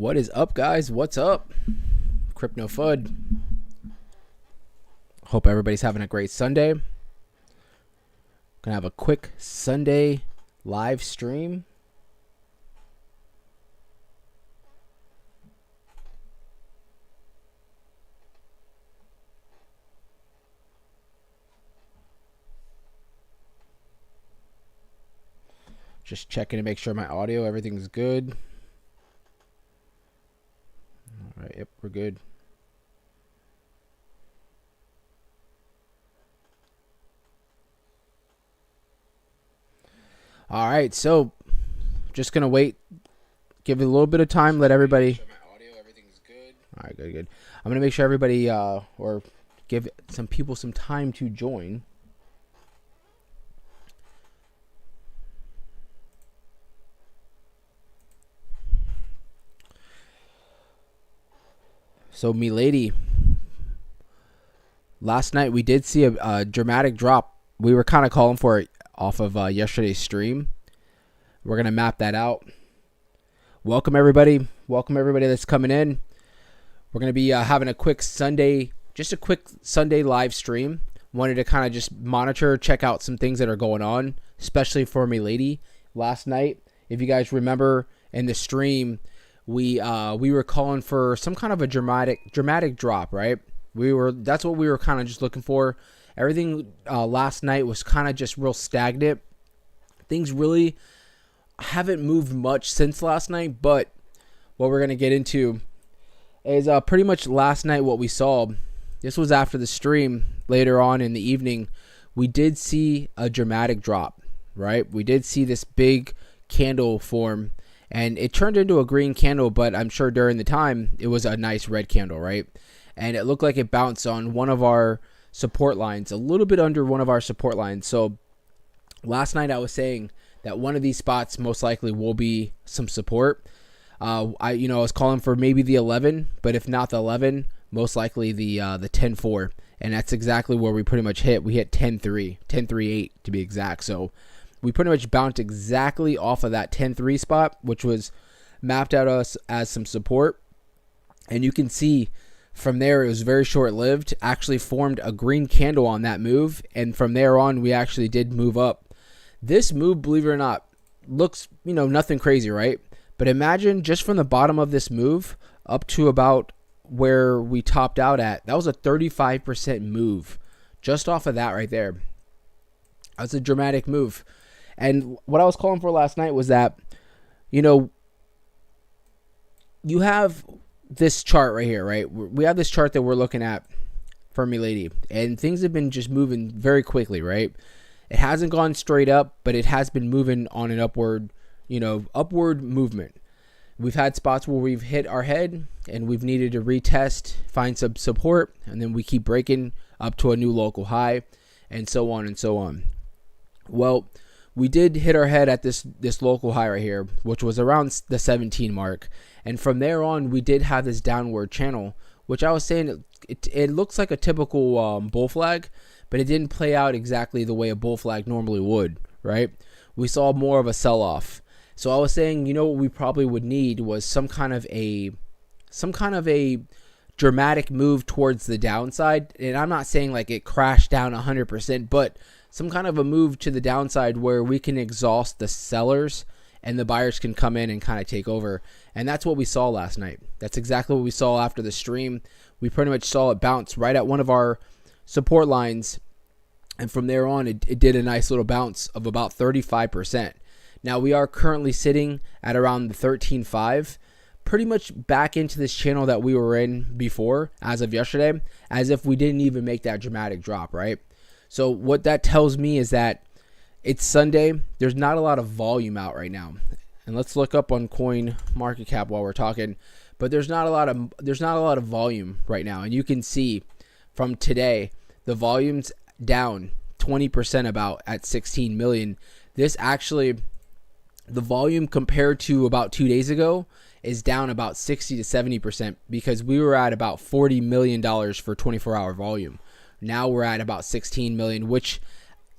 What is up, guys? What's up? Crypto Fud. Hope everybody's having a great Sunday. Gonna have a quick Sunday live stream. Just checking to make sure my audio, everything's good. All right, yep, we're good. All right, so just gonna wait, give it a little bit of time, let everybody. My audio, everything's good. All right, good. I'm gonna make sure everybody, or give some people some time to join. So, Milady, last night we did see a dramatic drop. We were kind of calling for it off of yesterday's stream. We're going to map that out. Welcome, everybody. Welcome, everybody that's coming in. We're going to be having a quick Sunday live stream. Wanted to kind of just monitor, check out some things that are going on, especially for Milady. Last night, if you guys remember in the stream, we were calling for some kind of a dramatic drop, right? That's what we were kind of just looking for. Everything last night was kind of just real stagnant. Things really haven't moved much since last night, but what we're gonna get into is pretty much last night what we saw. This was after the stream. Later on in the evening, we did see a dramatic drop, right? We did see this big candle form. And it turned into a green candle, but I'm sure during the time it was a nice red candle, right? And it looked like it bounced on one of our support lines, a little bit under one of our support lines. So last night I was saying that one of these spots most likely will be some support. I was calling for maybe the 11, but if not the 11, most likely the 10.4. And that's exactly where we pretty much hit. We hit 10.3, 10.38 to be exact. So we pretty much bounced exactly off of that 10.3 spot, which was mapped out us as some support. And you can see from there, it was very short-lived, actually formed a green candle on that move. And from there on, we actually did move up. This move, believe it or not, looks, nothing crazy, right? But imagine just from the bottom of this move up to about where we topped out at, that was a 35% move just off of that right there. That's a dramatic move. And what I was calling for last night was that, you have this chart right here, right? We have this chart that we're looking at for Milady, and things have been just moving very quickly, right? It hasn't gone straight up, but it has been moving on an upward movement. We've had spots where we've hit our head and we've needed to retest, find some support, and then we keep breaking up to a new local high, and so on and so on. Well, we did hit our head at this local high right here, which was around the 17 mark. And from there on, we did have this downward channel, which I was saying it looks like a typical bull flag, but it didn't play out exactly the way a bull flag normally would, right? We saw more of a sell-off. So I was saying, what we probably would need was some kind of a dramatic move towards the downside. And I'm not saying like it crashed down 100%, but some kind of a move to the downside where we can exhaust the sellers and the buyers can come in and kind of take over. And that's what we saw last night. That's exactly what we saw after the stream. We pretty much saw it bounce right at one of our support lines. And from there on, it did a nice little bounce of about 35%. Now we are currently sitting at around the 13.5, pretty much back into this channel that we were in before as of yesterday, as if we didn't even make that dramatic drop, right? So what that tells me is that it's Sunday. There's not a lot of volume out right now. And let's look up on Coin Market Cap while we're talking. But there's not a lot of volume right now. And you can see from today, the volume's down 20% about at 16 million. This actually, the volume compared to about 2 days ago is down about 60 to 70% because we were at about $40 million for 24-hour volume. Now we're at about 16 million, which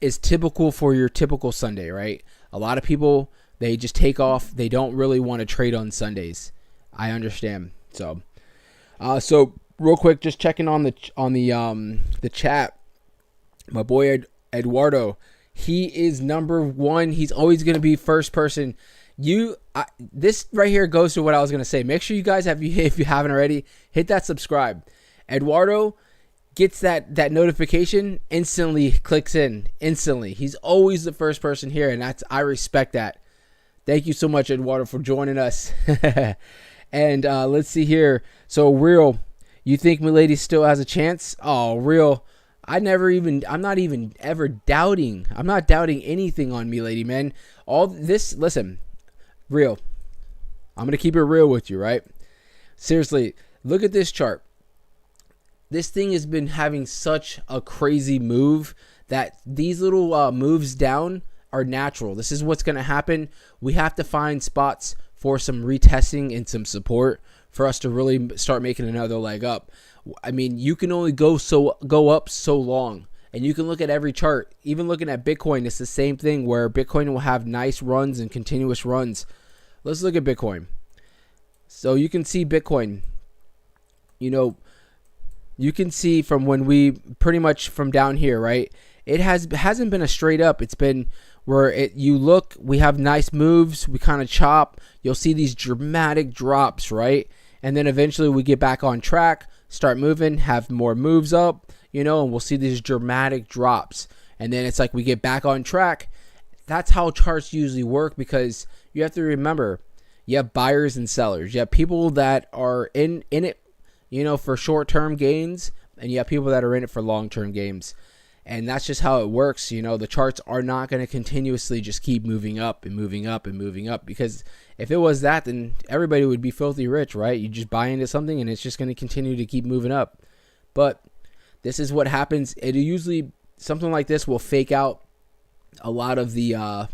is typical for your typical Sunday, right? A lot of people, they just take off. They don't really want to trade on Sundays. I understand. So real quick, just checking on the chat. My boy Eduardo, he is number one. He's always going to be first person. This right here goes to what I was going to say. Make sure you guys if you haven't already, hit that subscribe. Eduardo gets that notification, instantly clicks in instantly. He's always the first person here, and I respect that. Thank you so much, Eduardo, for joining us. And let's see here. So, Real, you think Milady still has a chance? Oh, Real, I'm not even ever doubting. I'm not doubting anything on Milady, man. All this, listen, Real, I'm going to keep it real with you, right? Seriously, look at this chart. This thing has been having such a crazy move that these little moves down are natural. This is what's going to happen. We have to find spots for some retesting and some support for us to really start making another leg up. I mean, you can only go up so long. And you can look at every chart. Even looking at Bitcoin, it's the same thing where Bitcoin will have nice runs and continuous runs. Let's look at Bitcoin. So you can see Bitcoin, you can see from when we pretty much from down here, right? It hasn't been a straight up. It's been where you look, we have nice moves, we kind of chop. You'll see these dramatic drops, right? And then eventually we get back on track, start moving, have more moves up, and we'll see these dramatic drops. And then it's like we get back on track. That's how charts usually work, because you have to remember, you have buyers and sellers. You have people that are in it, for short-term gains, and you have people that are in it for long-term gains. And that's just how it works. The charts are not going to continuously just keep moving up and moving up and moving up, because if it was that, then everybody would be filthy rich, right? You just buy into something and it's just going to continue to keep moving up. But this is what happens. It usually, something like this will fake out a lot of the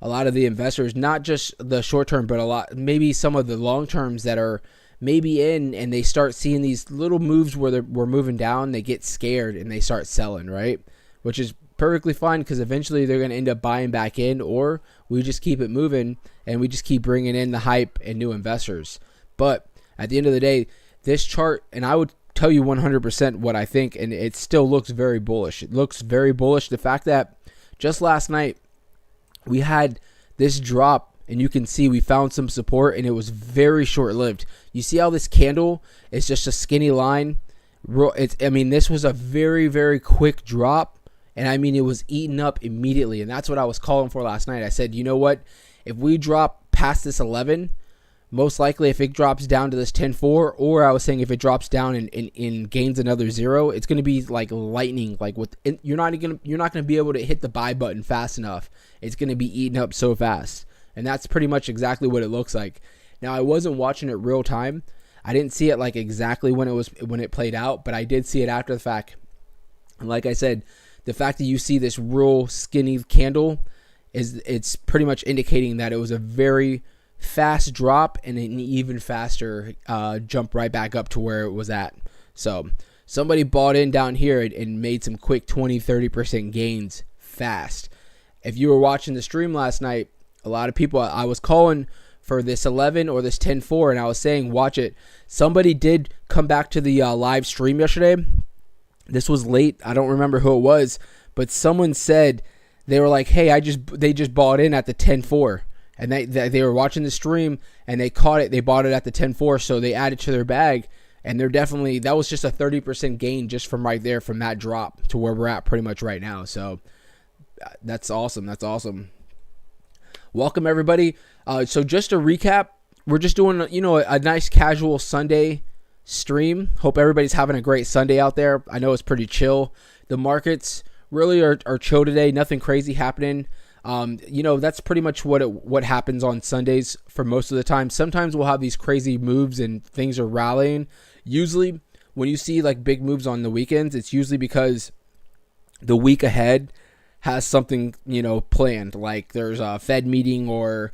investors, not just the short term, but maybe some of the long terms that are maybe in, and they start seeing these little moves where we're moving down. They get scared and they start selling, right? Which is perfectly fine, because eventually they're going to end up buying back in, or we just keep it moving and we just keep bringing in the hype and new investors. But at the end of the day, this chart, and I would tell you 100% what I think, and it still looks very bullish. It looks very bullish. The fact that just last night we had this drop, and you can see we found some support, and it was very short-lived. You see how this candle is just a skinny line? This was a very, very quick drop, and it was eaten up immediately, and that's what I was calling for last night. I said, you know what? If we drop past this 11, most likely if it drops down to this 10.4, or I was saying if it drops down and gains another 0, it's going to be like lightning. You're not going to be able to hit the buy button fast enough. It's going to be eaten up so fast. And that's pretty much exactly what it looks like. Now, I wasn't watching it real time. I didn't see it like exactly when it played out, but I did see it after the fact. And like I said, the fact that you see this real skinny candle it's pretty much indicating that it was a very fast drop and an even faster jump right back up to where it was at. So somebody bought in down here and made some quick 20-30% gains fast. If you were watching the stream last night, a lot of people, I was calling for this 11 or this 10.4, and I was saying, watch it. Somebody did come back to the live stream yesterday. This was late. I don't remember who it was, but someone said, they were like, hey, they just bought in at the 10.4. And they were watching the stream, and they caught it. They bought it at the 10.4, so they added to their bag. And that was just a 30% gain just from right there, from that drop to where we're at pretty much right now. So that's awesome. That's awesome. Welcome, everybody. So just to recap, we're just doing, a nice casual Sunday stream. Hope everybody's having a great Sunday out there. I know it's pretty chill. The markets really are chill today. Nothing crazy happening. That's pretty much what happens on Sundays for most of the time. Sometimes we'll have these crazy moves and things are rallying. Usually when you see like big moves on the weekends, it's usually because the week ahead has something, planned. Like there's a Fed meeting or,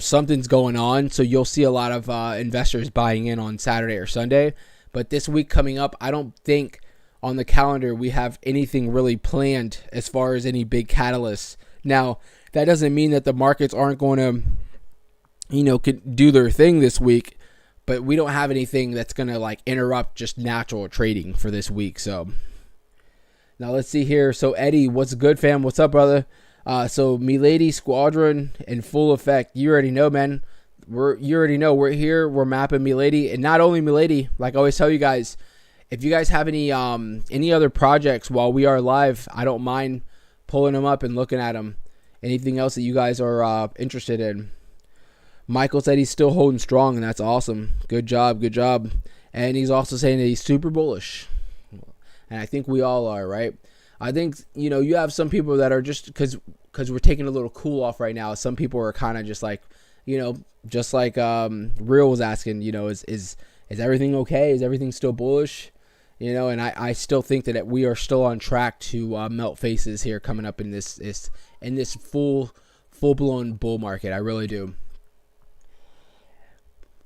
something's going on. So you'll see a lot of investors buying in on Saturday or Sunday. But this week coming up, I don't think on the calendar we have anything really planned as far as any big catalysts. Now, that doesn't mean that the markets aren't going to, do their thing this week. but we don't have anything that's going to like interrupt just natural trading for this week. So now let's see here. So Eddie, what's good, fam? What's up, brother? So Milady Squadron in full effect. You already know, man. You already know we're here. We're mapping Milady, and not only Milady. Like I always tell you guys, if you guys have any other projects while we are live, I don't mind pulling them up and looking at them. Anything else that you guys are interested in? Michael said he's still holding strong, and that's awesome. Good job, good job. And he's also saying that he's super bullish, and I think we all are, right? I think, you have some people that are just because we're taking a little cool off right now. Some people are kind of just like, just like Real was asking, is everything okay? Is everything still bullish? And I still think that we are still on track to melt faces here coming up in this full blown bull market. I really do.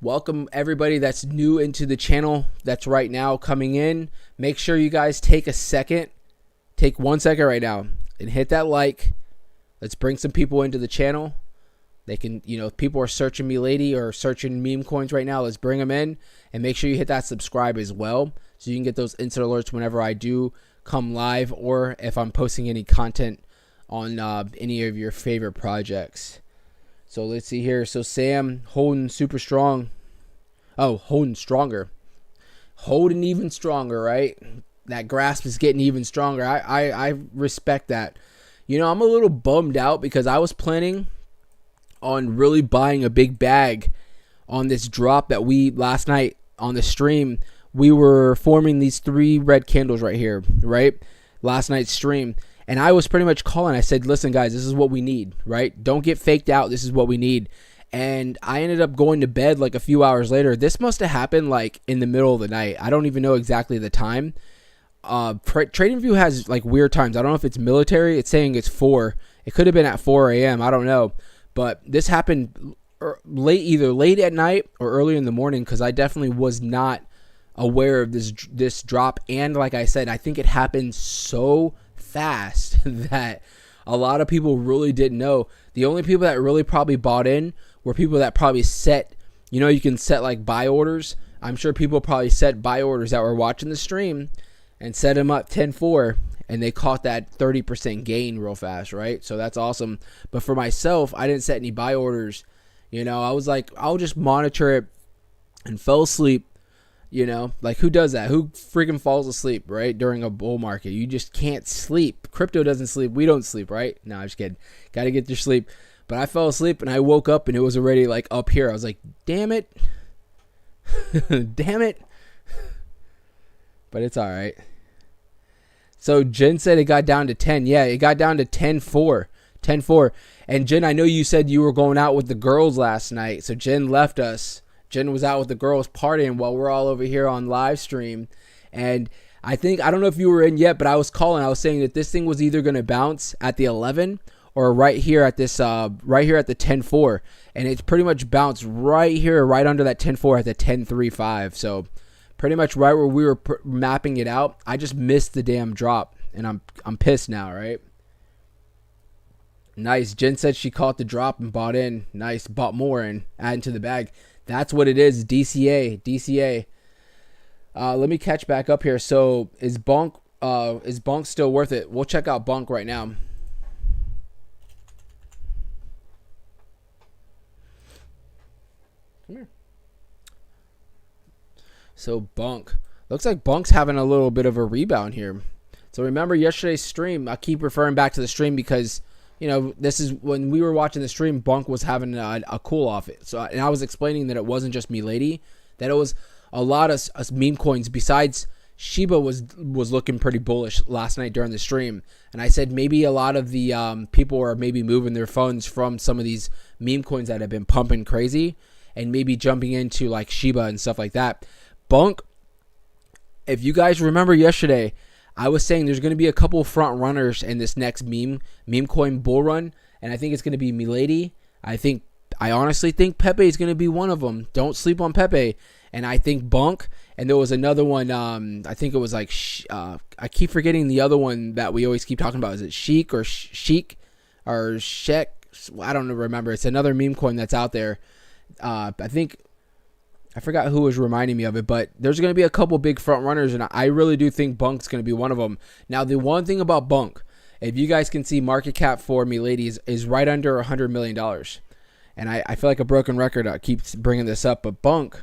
Welcome everybody that's new into the channel that's right now coming in. Make sure you guys take 1 second right now and hit that like. Let's bring some people into the channel. They can, people are searching Milady or searching meme coins right now. Let's bring them in, and make sure you hit that subscribe as well, so you can get those instant alerts whenever I do come live, or if I'm posting any content on any of your favorite projects. So let's see here. So Sam holding super strong. Oh, holding stronger. Holding even stronger, right? That grasp is getting even stronger. I respect that. I'm a little bummed out because I was planning on really buying a big bag on this drop that we last night on the stream. We were forming these 3 red candles right here, right? Last night's stream. And I was pretty much calling. I said, listen, guys, this is what we need, right? Don't get faked out. This is what we need. And I ended up going to bed like a few hours later. This must have happened like in the middle of the night. I don't even know exactly the time. TradingView has like weird times. I don't know if it's military. It's saying it's 4. It could have been at 4 a.m. I don't know. But this happened either late at night or early in the morning, because I definitely was not aware of this drop. And like I said, I think it happened so fast that a lot of people really didn't know. The only people that really probably bought in were people that probably set, you can set like buy orders. I'm sure people probably set buy orders that were watching the stream and set them up 10-4, and they caught that 30% gain real fast, right? So that's awesome. But for myself, I didn't set any buy orders. I was like, I'll just monitor it, and fell asleep. Like who does that? Who freaking falls asleep, right? During a bull market. You just can't sleep. Crypto doesn't sleep. We don't sleep, right? No, I'm just kidding. Got to get your sleep. But I fell asleep, and I woke up, and it was already like up here. I was like, damn it. Damn it. But it's all right. So Jen said it got down to 10. Yeah, it got down to 10-4. 10-4. And Jen, I know you said you were going out with the girls last night. So Jen left us. Jen was out with the girls partying while we're all over here on live stream. And I don't know if you were in yet, but I was saying that this thing was either going to bounce at the 11 or right here at this, right here at the 10-4. And it's pretty much bounced right here, right under that 10-4 at the 10-3-5. So pretty much right where we were mapping it out. I just missed the damn drop, and I'm pissed now, right? Nice. Jen said she caught the drop and bought in. Nice. Bought more and added to the bag. That's what it is. DCA. Let me catch back up here. So is Bonk still worth it? We'll check out Bonk right now. Come here. So Bonk. Looks like Bonk's having a little bit of a rebound here. So remember yesterday's stream. I keep referring back to the stream because, this is when we were watching the stream, Bonk was having a cool off. And I was explaining that it wasn't just Milady, that it was a lot of meme coins besides Shiba was looking pretty bullish last night during the stream. And I said maybe a lot of the people are maybe moving their funds from some of these meme coins that have been pumping crazy and maybe jumping into like Shiba and stuff like that. Bonk, if you guys remember yesterday, I was saying there's going to be a couple front runners in this next meme coin bull run, and I think it's going to be Milady. I honestly think Pepe is going to be one of them. Don't sleep on Pepe. And I think Bonk, and there was another one. I think it was like I keep forgetting the other one that we always keep talking about. Is it Sheik or Sheik or Shek? I don't remember. It's another meme coin that's out there. I think I forgot who was reminding me of it, but there's going to be a couple big front runners, and I really do think Bunk's going to be one of them. Now, the one thing about Bunk, if you guys can see, market cap for Milady is right under $100 million. And I feel like a broken record. I keep bringing this up, but Bunk's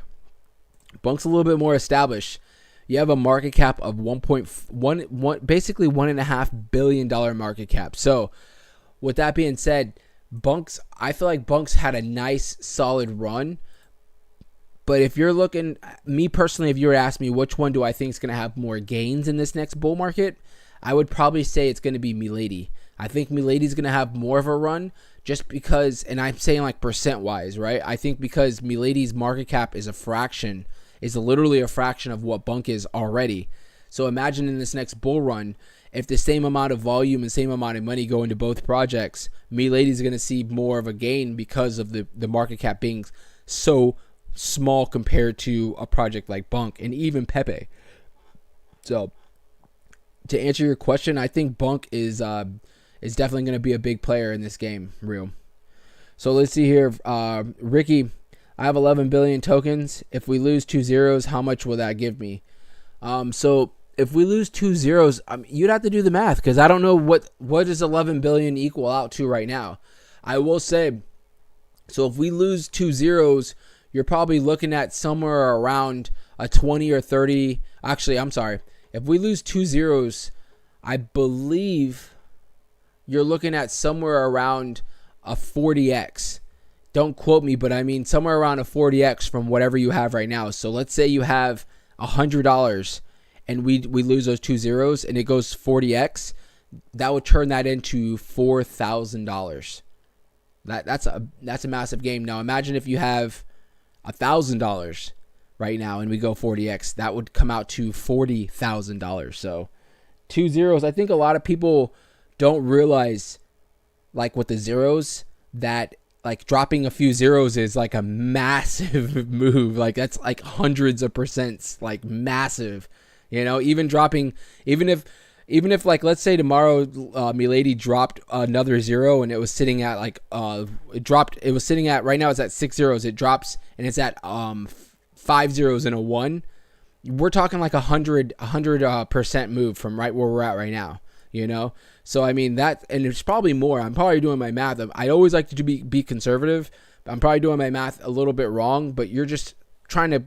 a little bit more established. You have a market cap of basically $1.5 billion market cap. So, with that being said, I feel like Bunk's had a nice, solid run. But if you're looking, me personally, if you were to ask me which one do I think is going to have more gains in this next bull market, I would probably say it's going to be Milady. I think Milady's going to have more of a run just because, and I'm saying like percent-wise, right? I think because Milady's market cap is literally a fraction of what Bunk is already. So imagine in this next bull run, if the same amount of volume and same amount of money go into both projects, Milady's going to see more of a gain because of the market cap being so small compared to a project like Bunk and even Pepe. So to answer your question, I think Bunk is definitely going to be a big player in this game, real. So let's see here, Ricky. I have 11 billion tokens. If we lose 2 zeros, how much will that give me? So if we lose 2 zeros, you'd have to do the math because I don't know what does 11 billion equal out to right now. I will say, so if we lose 2 zeros, you're probably looking at somewhere around a 20 or 30. Actually, I'm sorry. If we lose 2 zeros, I believe you're looking at somewhere around a 40x. Don't quote me, but I mean somewhere around a 40x from whatever you have right now. So let's say you have $100 and we lose those 2 zeros and it goes 40x. That would turn that into $4,000. That's a massive game. Now imagine if you have $1,000 right now and we go 40x, that would come out to $40,000. So 2 zeros. I think a lot of people don't realize, like with the zeros, that like dropping a few zeros is like a massive move. Like that's like hundreds of percents, like massive. You know, even if like let's say tomorrow Milady dropped another zero and it was sitting at like it was sitting at, right now it's at 6 zeros, it drops and it's at 5 zeros and a 1. We're talking like 100% move from right where we're at right now, you know? So I mean that, and it's probably more. I'm probably doing my math. I always like to be conservative. I'm probably doing my math a little bit wrong, but you're just trying to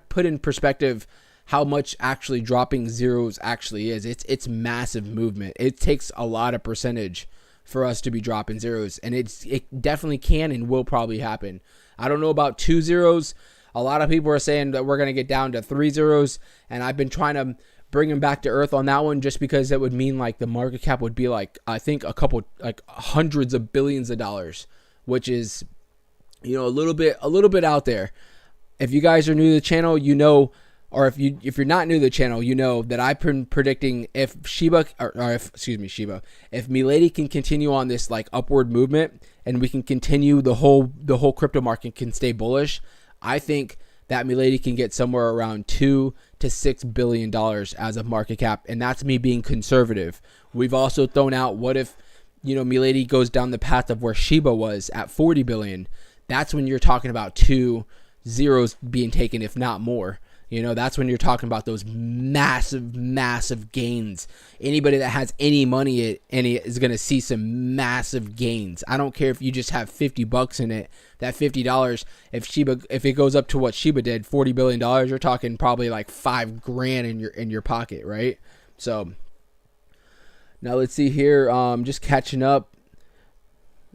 put in perspective how much actually dropping zeros actually is. It's massive movement. It takes a lot of percentage for us to be dropping zeros, and it definitely can and will probably happen. I don't know about 2 zeros. A lot of people are saying that we're going to get down to 3 zeros, and I've been trying to bring them back to earth on that one just because that would mean like the market cap would be like, I think a couple, like hundreds of billions of dollars, which is, you know, a little bit out there. If you guys are new to the channel, you know, or if you're not new to the channel, you know that I've been predicting if if Milady can continue on this like upward movement and we can continue the whole crypto market can stay bullish, I think that Milady can get somewhere around $2 to $6 billion as of market cap, and that's me being conservative. We've also thrown out, what if, you know, Milady goes down the path of where Shiba was at 40 billion? That's when you're talking about 2 zeros being taken, if not more. You know, that's when you're talking about those massive gains. Anybody that has any money in it is going to see some massive gains. I don't care if you just have $50 in it. That $50, if it goes up to what Shiba did, $40 billion, you're talking probably like $5,000 in your pocket, right? So now let's see here. Just catching up.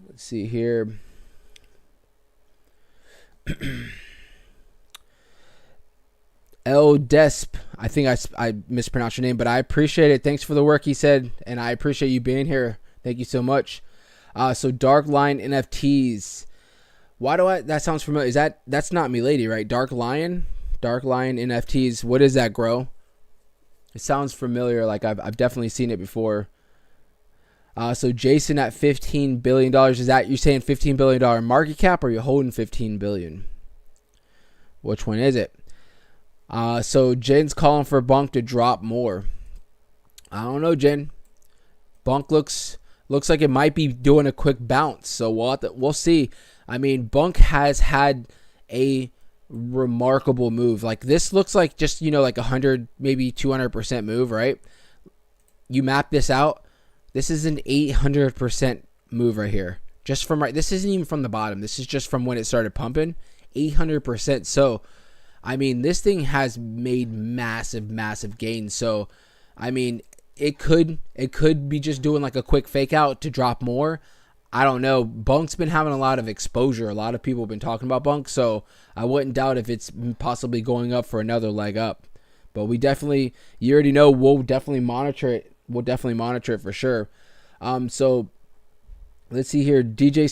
Let's see here. El Desp, I think I mispronounced your name, but I appreciate it. Thanks for the work, he said, and I appreciate you being here. Thank you so much. So Dark Lion NFTs. Why do that sounds familiar? That's not Milady, right? Dark Lion NFTs. What is that, Grow? It sounds familiar. Like I've definitely seen it before. So Jason at $15 billion. Is that you saying $15 billion market cap, or you holding $15 billion? Which one is it? So Jen's calling for Bunk to drop more. I don't know, Jen. Bunk looks like it might be doing a quick bounce, so we'll see. I mean, Bunk has had a remarkable move. Like this looks like just, like 100, maybe 200% move, right? You map this out. This is an 800% move right here. Just from right. This isn't even from the bottom. This is just from when it started pumping. 800%. So, I mean, this thing has made massive gains. So, I mean, it could be just doing like a quick fake out to drop more. I don't know. Bunk's been having a lot of exposure. A lot of people have been talking about Bunk, so I wouldn't doubt if it's possibly going up for another leg up. But you already know, we'll definitely monitor it. We'll definitely monitor it for sure. So let's see here. DJ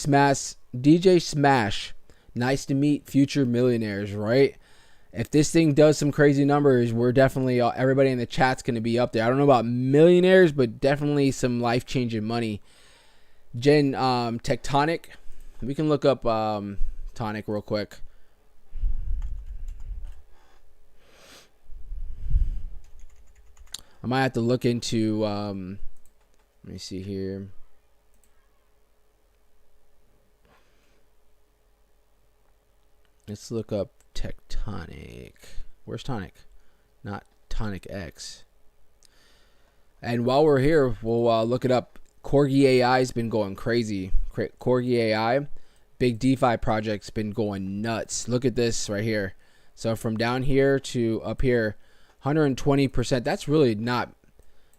Smash. Nice to meet future millionaires, right? If this thing does some crazy numbers, we're definitely, everybody in the chat's going to be up there. I don't know about millionaires, but definitely some life-changing money. Tectonic. We can look up Tonic real quick. I might have to look into, let me see here. Let's look up Tectonic. Where's Tonic? Not Tonic X. And while we're here, we'll look it up. Corgi AI has been going crazy. Corgi AI, big DeFi project's been going nuts. Look at this right here. So from down here to up here, 120%. That's really not.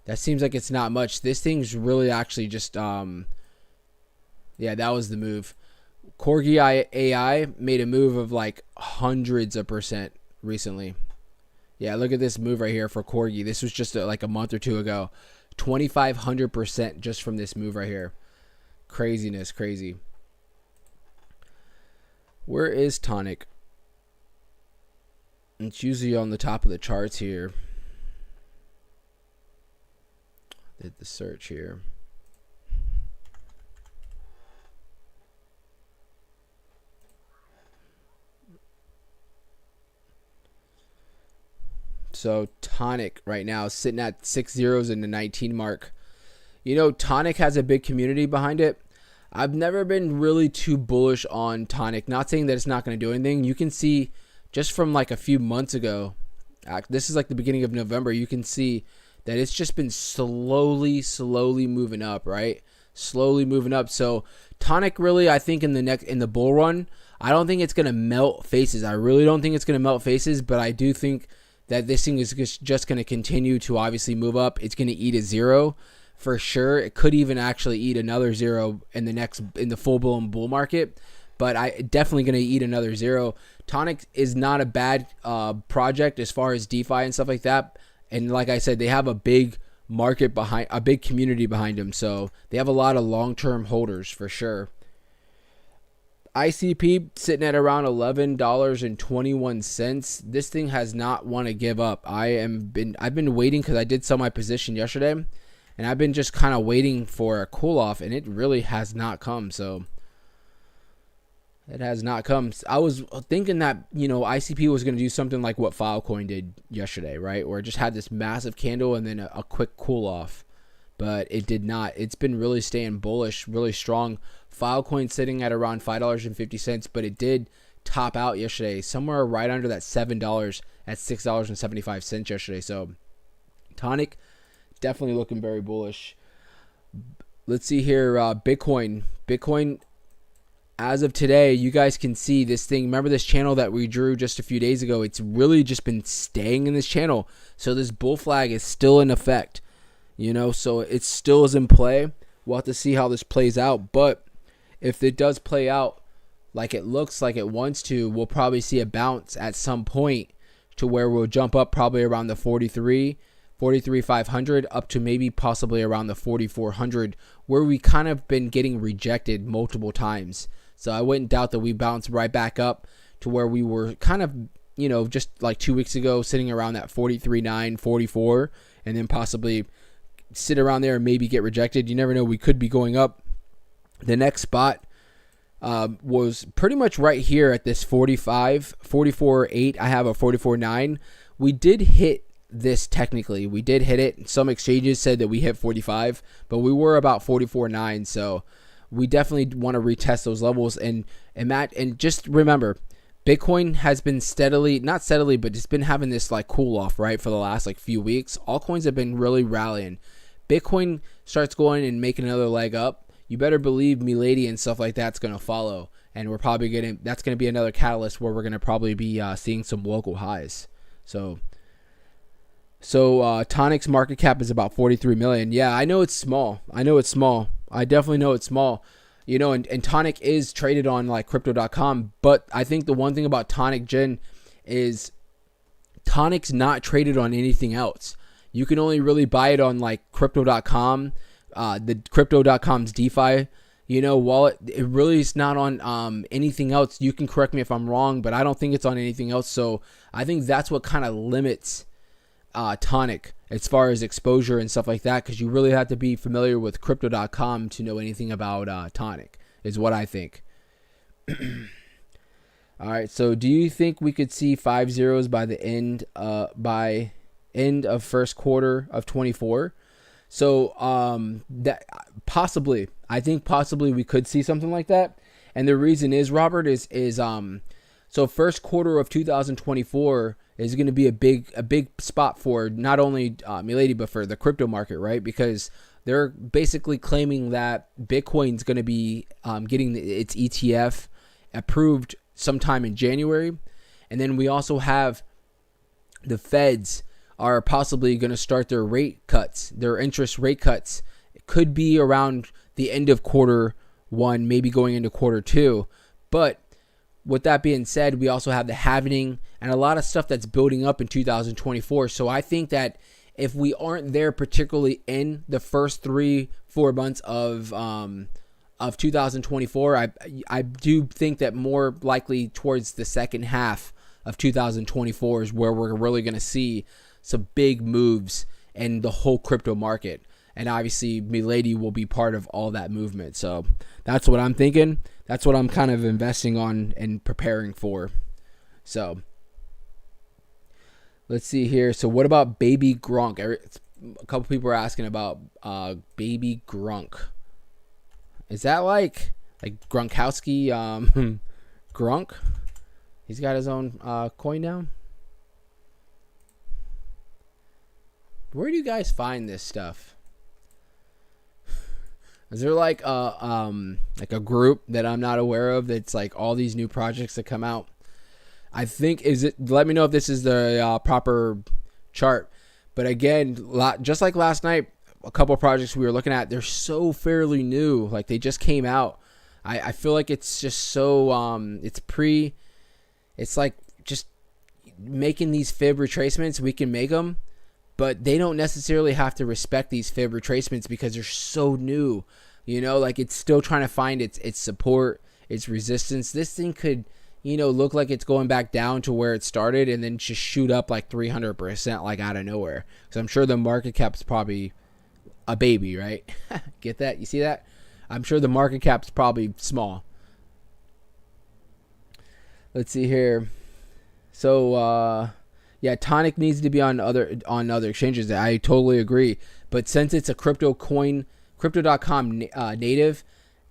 That seems like it's not much. This thing's really actually just. Yeah, that was the move. Corgi AI made a move of like hundreds of percent recently. Yeah, look at this move right here for Corgi. This was just like a month or two ago. 2,500% just from this move right here. Craziness, crazy. Where is Tonic? It's usually on the top of the charts here. Did the search here. So Tonic right now is sitting at 6 zeros in the 19 mark. Tonic has a big community behind it. I've never been really too bullish on Tonic. Not saying that it's not going to do anything. You can see just from like a few months ago, this is like the beginning of November, you can see that it's just been slowly moving up, right? Slowly moving up. So Tonic really, I think in the bull run, I don't think it's going to melt faces. I really don't think it's going to melt faces, but I do think that this thing is just going to continue to obviously move up. It's going to eat a zero for sure. It could even actually eat another zero in the full blown bull market, but I definitely going to eat another zero. Tonic is not a bad project as far as DeFi and stuff like that. And like I said, they have a big market behind, a big community behind them. So they have a lot of long-term holders for sure. ICP sitting at around $11.21. This thing has not want to give up. I've been waiting because I did sell my position yesterday, and I've been just kind of waiting for a cool off, and it really has not come. So it has not come. I was thinking that ICP was going to do something like what Filecoin did yesterday, right? Where it just had this massive candle and then a quick cool off. But it did not. It's been really staying bullish, really strong. Filecoin sitting at around $5.50, but it did top out yesterday, somewhere right under that $7 at $6.75 yesterday. So Tonic definitely looking very bullish. Let's see here, Bitcoin. Bitcoin, as of today, you guys can see this thing. Remember this channel that we drew just a few days ago? It's really just been staying in this channel. So this bull flag is still in effect. So it still is in play. We'll have to see how this plays out. But if it does play out like it looks like it wants to, we'll probably see a bounce at some point to where we'll jump up probably around the 43,500 up to maybe possibly around the 4,400, where we kind of been getting rejected multiple times. So I wouldn't doubt that we bounce right back up to where we were kind of, just like 2 weeks ago, sitting around that 43.9, 44, and then possibly sit around there and maybe get rejected. You never know. We could be going up. The next spot was pretty much right here at this 44.8. I have a 44.9. We did hit this technically. We did hit it. Some exchanges said that we hit 45, but we were about 44.9. So we definitely want to retest those levels and just remember, Bitcoin has been steadily, not steadily, but it's been having this like cool off, right, for the last like few weeks. Altcoins have been really rallying. Bitcoin starts going and making another leg up. You better believe Milady and stuff like that's going to follow. And we're probably that's going to be another catalyst where we're going to probably be seeing some local highs. So Tonic's market cap is about 43 million. Yeah, I know it's small. I definitely know it's small. You know, and Tonic is traded on like crypto.com, but I think the one thing about Tonic Gen is Tonic's not traded on anything else. You can only really buy it on like crypto.com, the crypto.com's DeFi, wallet. It really is not on anything else. You can correct me if I'm wrong, but I don't think it's on anything else. So I think that's what kind of limits Tonic as far as exposure and stuff like that, because you really have to be familiar with crypto.com to know anything about Tonic, is what I think. All right, so do you think we could see 5 zeros by the end of first quarter of 24? So that possibly, I think possibly we could see something like that. And the reason is, Robert, is so first quarter of 2024 is going to be a big spot for not only Milady, but for the crypto market, right? Because they're basically claiming that Bitcoin's going to be getting its ETF approved sometime in January. And then we also have the Feds are possibly going to start their interest rate cuts. It could be around the end of quarter one, maybe going into quarter two. But with that being said, we also have the halving and a lot of stuff that's building up in 2024. So I think that if we aren't there, particularly in the first 3-4 months of 2024, I do think that more likely towards the second half of 2024 is where we're really going to see some big moves in the whole crypto market. And obviously, Milady will be part of all that movement. So that's what I'm thinking. That's what I'm kind of investing on and preparing for. So let's see here. So what about Baby Grunk? A couple people are asking about Baby Grunk. Is that like Gronkowski Grunk? He's got his own coin now. Where do you guys find this stuff? Is there like a group that I'm not aware of that's like all these new projects that come out? I think let me know if this is the proper chart. But again, just like last night, a couple of projects we were looking at, they're so fairly new. Like they just came out. I feel like it's just so it's like just making these fib retracements. We can make them, but they don't necessarily have to respect these fib retracements because they're so new. Like it's still trying to find its support, its resistance. This thing could, look like it's going back down to where it started and then just shoot up like 300% like out of nowhere. Because I'm sure the market cap's probably a baby, right? Get that? You see that? I'm sure the market cap's probably small. Let's see here. So, yeah, Tonic needs to be on other exchanges. I totally agree. But since it's a crypto.com native,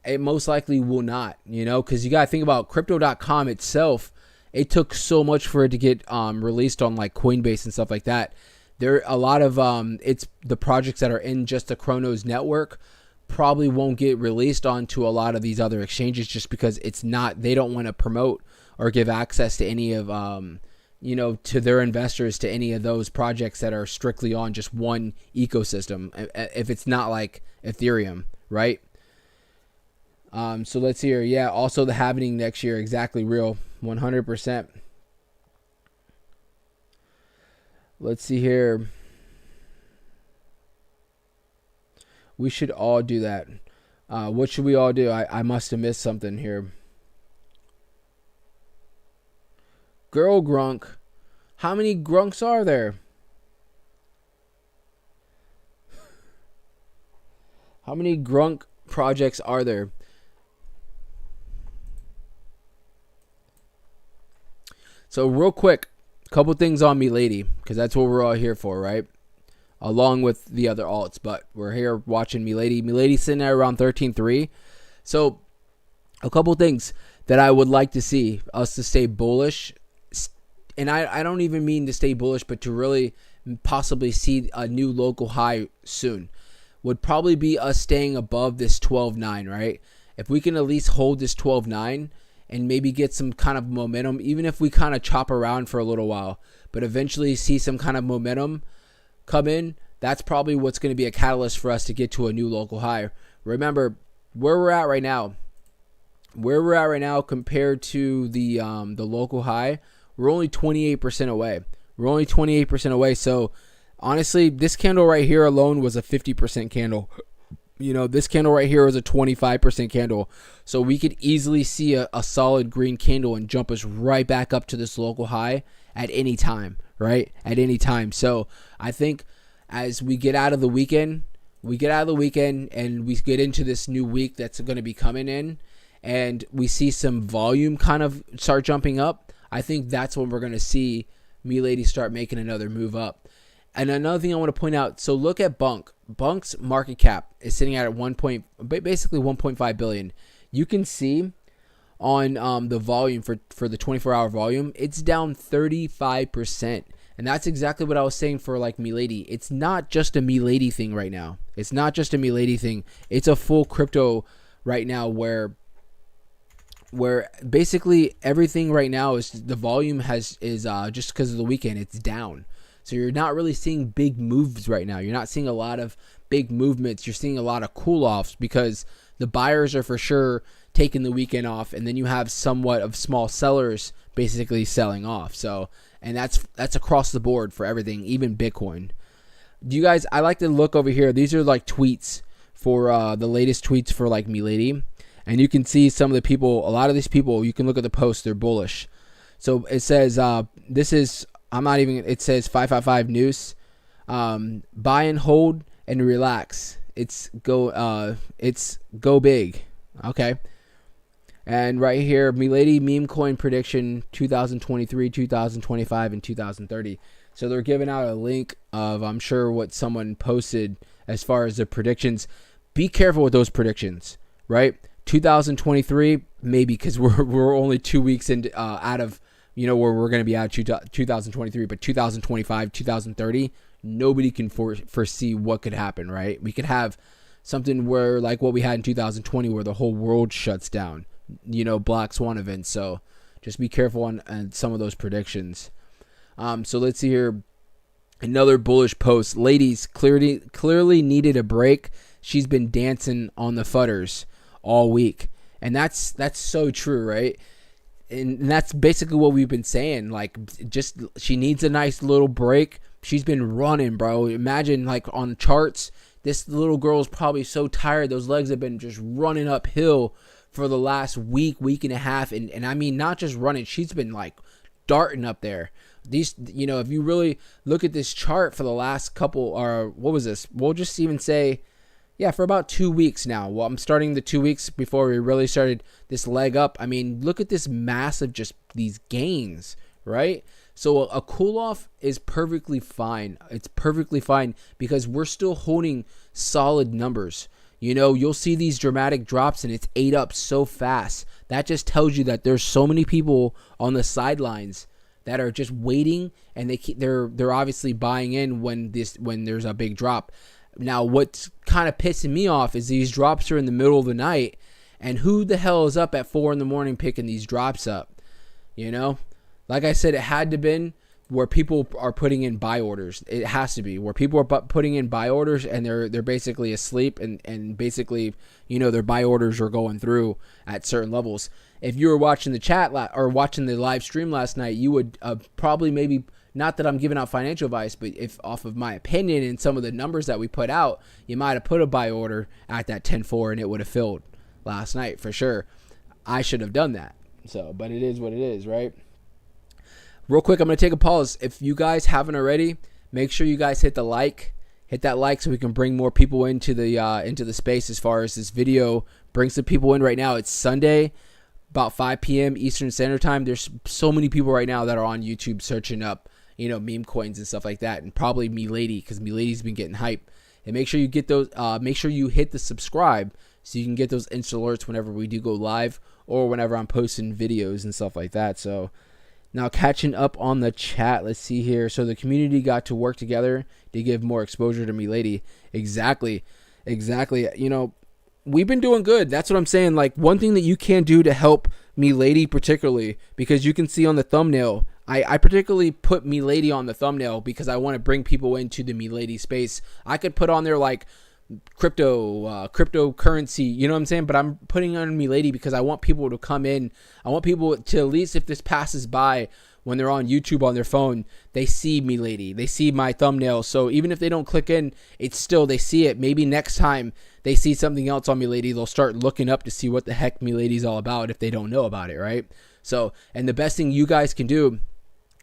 it most likely will not, because you got to think about crypto.com itself. It took so much for it to get released on like Coinbase and stuff like that. There are a lot of it's the projects that are in just the Chronos network probably won't get released onto a lot of these other exchanges just because they don't want to promote or give access to any of to their investors to any of those projects that are strictly on just one ecosystem, if it's not like Ethereum, right? So let's see here. Yeah, also the halving next year, exactly, real, 100%. Let's see here. We should all do that. What should we all do? I must have missed something here. Girl Grunk. How many Grunks are there? How many Grunk projects are there? So real quick, a couple things on Milady, because that's what we're all here for, right? Along with the other alts, but we're here watching Milady. Milady's sitting at around 13.3. So a couple things that I would like to see us to stay bullish. And I don't even mean to stay bullish, but to really possibly see a new local high soon, would probably be us staying above this 12.9, right? If we can at least hold this 12.9 and maybe get some kind of momentum, even if we kind of chop around for a little while, but eventually see some kind of momentum come in, that's probably what's going to be a catalyst for us to get to a new local high. Remember, where we're at right now compared to the local high, we're only 28% away. We're only 28% away. So honestly, this candle right here alone was a 50% candle. You know, this candle right here was a 25% candle. So we could easily see a solid green candle and jump us right back up to this local high at any time, right? At any time. So I think as we get out of the weekend, and we get into this new week that's going to be coming in, and we see some volume kind of start jumping up, I think that's when we're going to see Milady start making another move up. And another thing I want to point out, so look at Bunk. Bunk's market cap is sitting at basically 1.5 billion. You can see on the volume for the 24-hour volume, it's down 35%. And that's exactly what I was saying for like Milady. It's not just a Milady thing right now. It's not just a Milady thing. It's a full crypto right now where basically everything right now is the volume is just because of the weekend, it's down. So you're not really seeing big moves right now. You're not seeing a lot of big movements. You're seeing a lot of cool-offs because the buyers are for sure taking the weekend off, and then you have somewhat of small sellers basically selling off. So, and that's across the board for everything, even Bitcoin. Do you guys? I like to look over here. These are like tweets for the latest tweets for like Milady, and you can see some of the people. A lot of these people, you can look at the posts. They're bullish. So it says this is. It says 555 Noose. Buy and hold and relax. It's go big. Okay. And right here, Milady meme coin prediction 2023, 2025, and 2030. So they're giving out a link of, I'm sure, what someone posted as far as the predictions. Be careful with those predictions, right? 2023, maybe, because we're only 2 weeks out of, you know, where we're going to be at 2023, but 2025, 2030, nobody can foresee what could happen, right? We could have something where, like what we had in 2020, where the whole world shuts down, you know, Black Swan events. So just be careful on some of those predictions. So let's see here. Another bullish post. Ladies clearly needed a break. She's been dancing on the futters all week. And that's so true, right? And that's basically what we've been saying. Like, just she needs a nice little break. She's been running, bro. Imagine, like, on charts, this little girl's probably so tired. Those legs have been just running uphill for the last week and a half. And I mean, not just running. She's been, like, darting up there. These, you know, if you really look at this chart for the last couple, or what was this? We'll just even say, yeah, for about 2 weeks now. Well, I'm starting the 2 weeks before we really started this leg up. I mean, look at this massive, just these gains, right? So a cool off is perfectly fine. It's perfectly fine because we're still holding solid numbers. You know, you'll see these dramatic drops and it's ate up so fast. That just tells you that there's so many people on the sidelines that are just waiting, and they're obviously buying in when there's a big drop. Now, what's kind of pissing me off is these drops are in the middle of the night, and who the hell is up at 4 a.m. picking these drops up? You know, like I said, it had to been where people are putting in buy orders. It has to be where people are putting in buy orders, and they're basically asleep, and basically, you know, their buy orders are going through at certain levels. If you were watching the chat or watching the live stream last night, you would probably maybe. Not that I'm giving out financial advice, but if off of my opinion and some of the numbers that we put out, you might have put a buy order at that 10.4 and it would have filled last night for sure. I should have done that. So, but it is what it is, right? Real quick, I'm going to take a pause. If you guys haven't already, make sure you guys hit that like so we can bring more people into the space. As far as this video brings some people in right now, it's Sunday, about 5 p.m. Eastern Standard Time. There's so many people right now that are on YouTube searching up, you know, meme coins and stuff like that, and probably Milady, because Milady's been getting hype. And make sure you get those. Make sure you hit the subscribe so you can get those instant alerts whenever we do go live or whenever I'm posting videos and stuff like that. So now catching up on the chat, let's see here. So the community got to work together to give more exposure to Milady. Exactly. You know, we've been doing good. That's what I'm saying. Like, one thing that you can do to help Milady particularly, because you can see on the thumbnail, I particularly put Milady on the thumbnail because I want to bring people into the Milady space. I could put on there like cryptocurrency, you know what I'm saying? But I'm putting on Milady because I want people to come in. I want people to, at least if this passes by when they're on YouTube on their phone, they see Milady, they see my thumbnail. So even if they don't click in, it's still, they see it. Maybe next time they see something else on Milady, they'll start looking up to see what the heck Milady's all about if they don't know about it, right? So, and the best thing you guys can do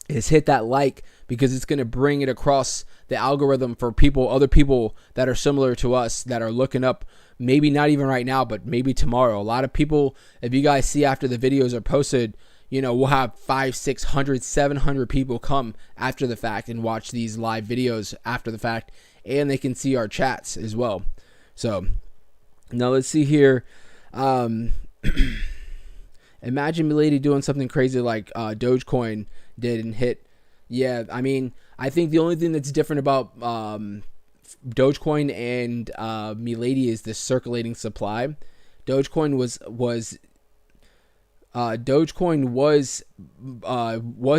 is hit that like, because it's going to bring it across the algorithm for people, other people that are similar to us that are looking up, maybe not even right now, but maybe tomorrow. A lot of people, if you guys see after the videos are posted, you know, we'll have 500, 600, 700 people come after the fact and watch these live videos after the fact, and they can see our chats as well. So now let's see here. Imagine Milady doing something crazy like Dogecoin did and hit. Yeah, I mean, I think the only thing that's different about Dogecoin and Milady is the circulating supply. Dogecoin was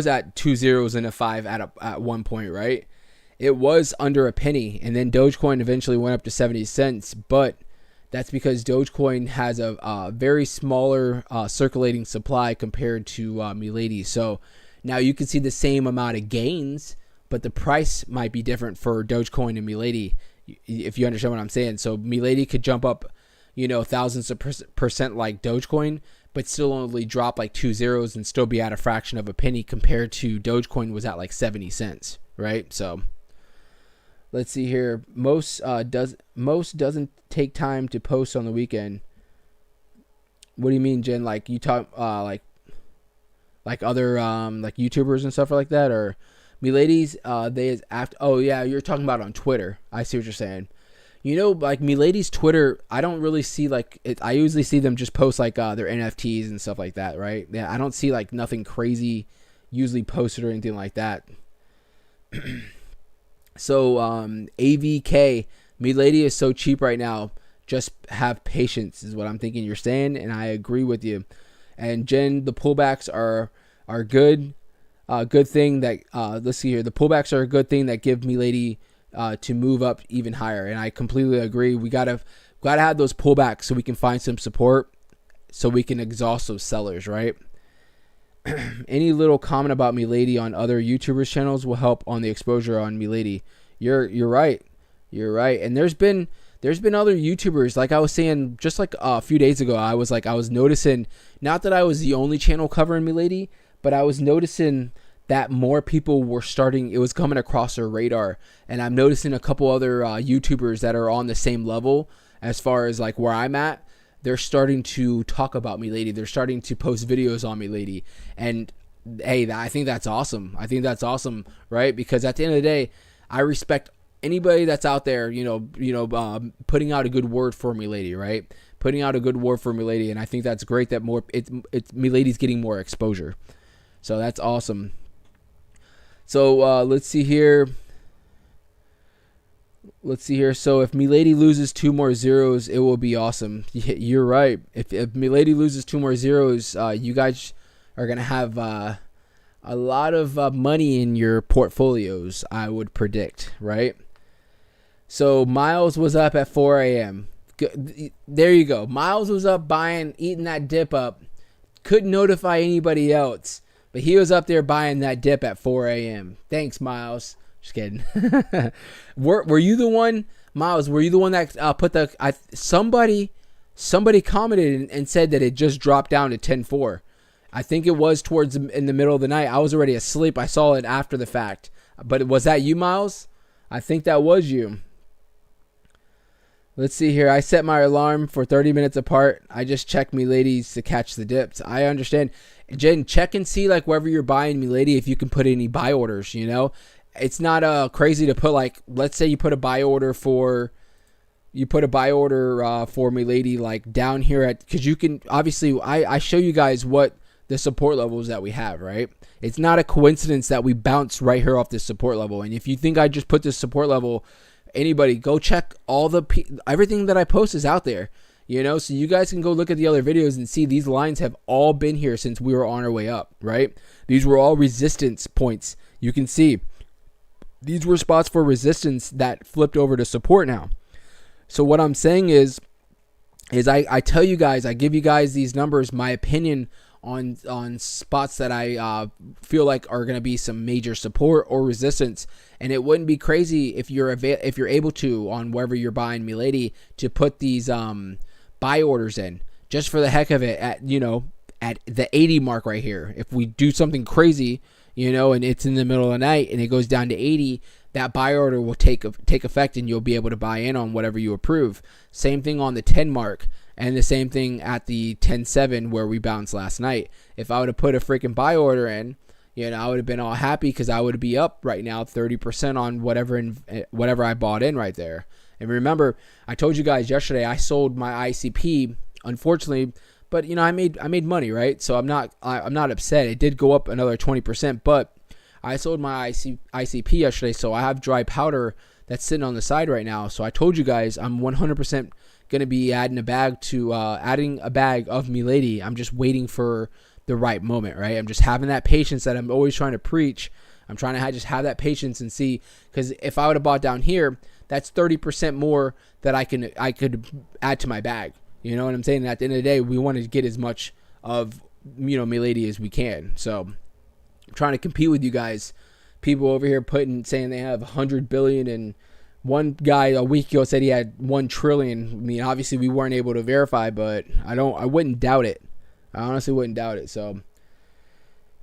at 2 zeros and a 5 at one point, right? It was under a penny, and then Dogecoin eventually went up to 70 cents, but that's because Dogecoin has a very smaller circulating supply compared to Milady. So now you can see the same amount of gains, but the price might be different for Dogecoin and Milady, if you understand what I'm saying. So Milady could jump up, you know, thousands of percent like Dogecoin, but still only drop like 2 zeros and still be at a fraction of a penny compared to Dogecoin was at like 70 cents, right? So let's see here. Most doesn't take time to post on the weekend. What do you mean, Jen? Like you talk like other like YouTubers and stuff like that, or Milady's they is after. Oh yeah, you're talking about on Twitter. I see what you're saying. You know, like Milady's Twitter, I don't really see like it. I usually see them just post like their NFTs and stuff like that, right? Yeah, I don't see like nothing crazy usually posted or anything like that. So AVK, Milady is so cheap right now. Just have patience is what I'm thinking you're saying, and I agree with you. And Jen, the pullbacks are good. Good thing that let's see here. The pullbacks are a good thing that give Milady to move up even higher, and I completely agree. We gotta have those pullbacks so we can find some support, so we can exhaust those sellers, right? Any little comment about Milady on other YouTubers' channels will help on the exposure on Milady. You're right. You're right. And there's been other YouTubers, like I was saying just like a few days ago. I was noticing, not that I was the only channel covering Milady, but I was noticing that more people were starting, it was coming across their radar. And I'm noticing a couple other YouTubers that are on the same level as far as like where I'm at. They're starting to talk about Milady. They're starting to post videos on Milady. And hey, I think that's awesome. I think that's awesome, right? Because at the end of the day, I respect anybody that's out there, putting out a good word for Milady, right? Putting out a good word for Milady, and I think that's great that it's Milady's getting more exposure. So that's awesome. So let's see here. So if Milady loses 2 more zeros, it will be awesome. You're right. If Milady loses 2 more zeros, you guys are gonna have a lot of money in your portfolios, I would predict, right? So Miles was up at 4 a.m. There you go. Miles was up eating that dip up. Couldn't notify anybody else, but he was up there buying that dip at 4 a.m. Thanks, Miles. Just kidding. Were you the one, Miles? Were you the one that put the? Somebody commented and said that it just dropped down to 10.4. I think it was in the middle of the night. I was already asleep. I saw it after the fact. But was that you, Miles? I think that was you. Let's see here. I set my alarm for 30 minutes apart. I just check Milady's to catch the dips. I understand. Jen, check and see like wherever you're buying Milady if you can put any buy orders, It's not crazy to put like, let's say you put a buy order for you put a buy order for Milady like down here at, because you can obviously I show you guys what the support levels that we have, right? It's not a coincidence that we bounce right here off this support level. And if you think I just put this support level, anybody go check everything that I post is out there, so you guys can go look at the other videos and see these lines have all been here since we were on our way up, right? These were all resistance points. You can see these were spots for resistance that flipped over to support now. So what I'm saying is I tell you guys, I give you guys these numbers, my opinion on spots that I feel like are going to be some major support or resistance. And it wouldn't be crazy if you're able to, on wherever you're buying Milady, to put these buy orders in just for the heck of it at the 80 mark right here. If we do something crazy, and it's in the middle of the night and it goes down to 80, that buy order will take effect and you'll be able to buy in on whatever you approve. Same thing on the 10 mark. And the same thing at the 10.7 where we bounced last night. If I would have put a freaking buy order in, I would have been all happy because I would be up right now 30% on whatever I bought in right there. And remember, I told you guys yesterday I sold my ICP, unfortunately, but I made money, right? So I'm not upset. It did go up another 20%, but I sold my ICP yesterday, so I have dry powder that's sitting on the side right now. So I told you guys I'm 100% going to be adding a bag of Milady. I'm just waiting for the right moment, right? I'm just having that patience that I'm always trying to preach. I'm trying to just have that patience and see, because if I would have bought down here, that's 30% more that I could add to my bag. You know what I'm saying? At the end of the day, we want to get as much of Milady as we can. So I'm trying to compete with you guys. People over here saying they have 100 billion, and one guy a week ago said he had 1 trillion. I mean, obviously we weren't able to verify, but I wouldn't doubt it. I honestly wouldn't doubt it. So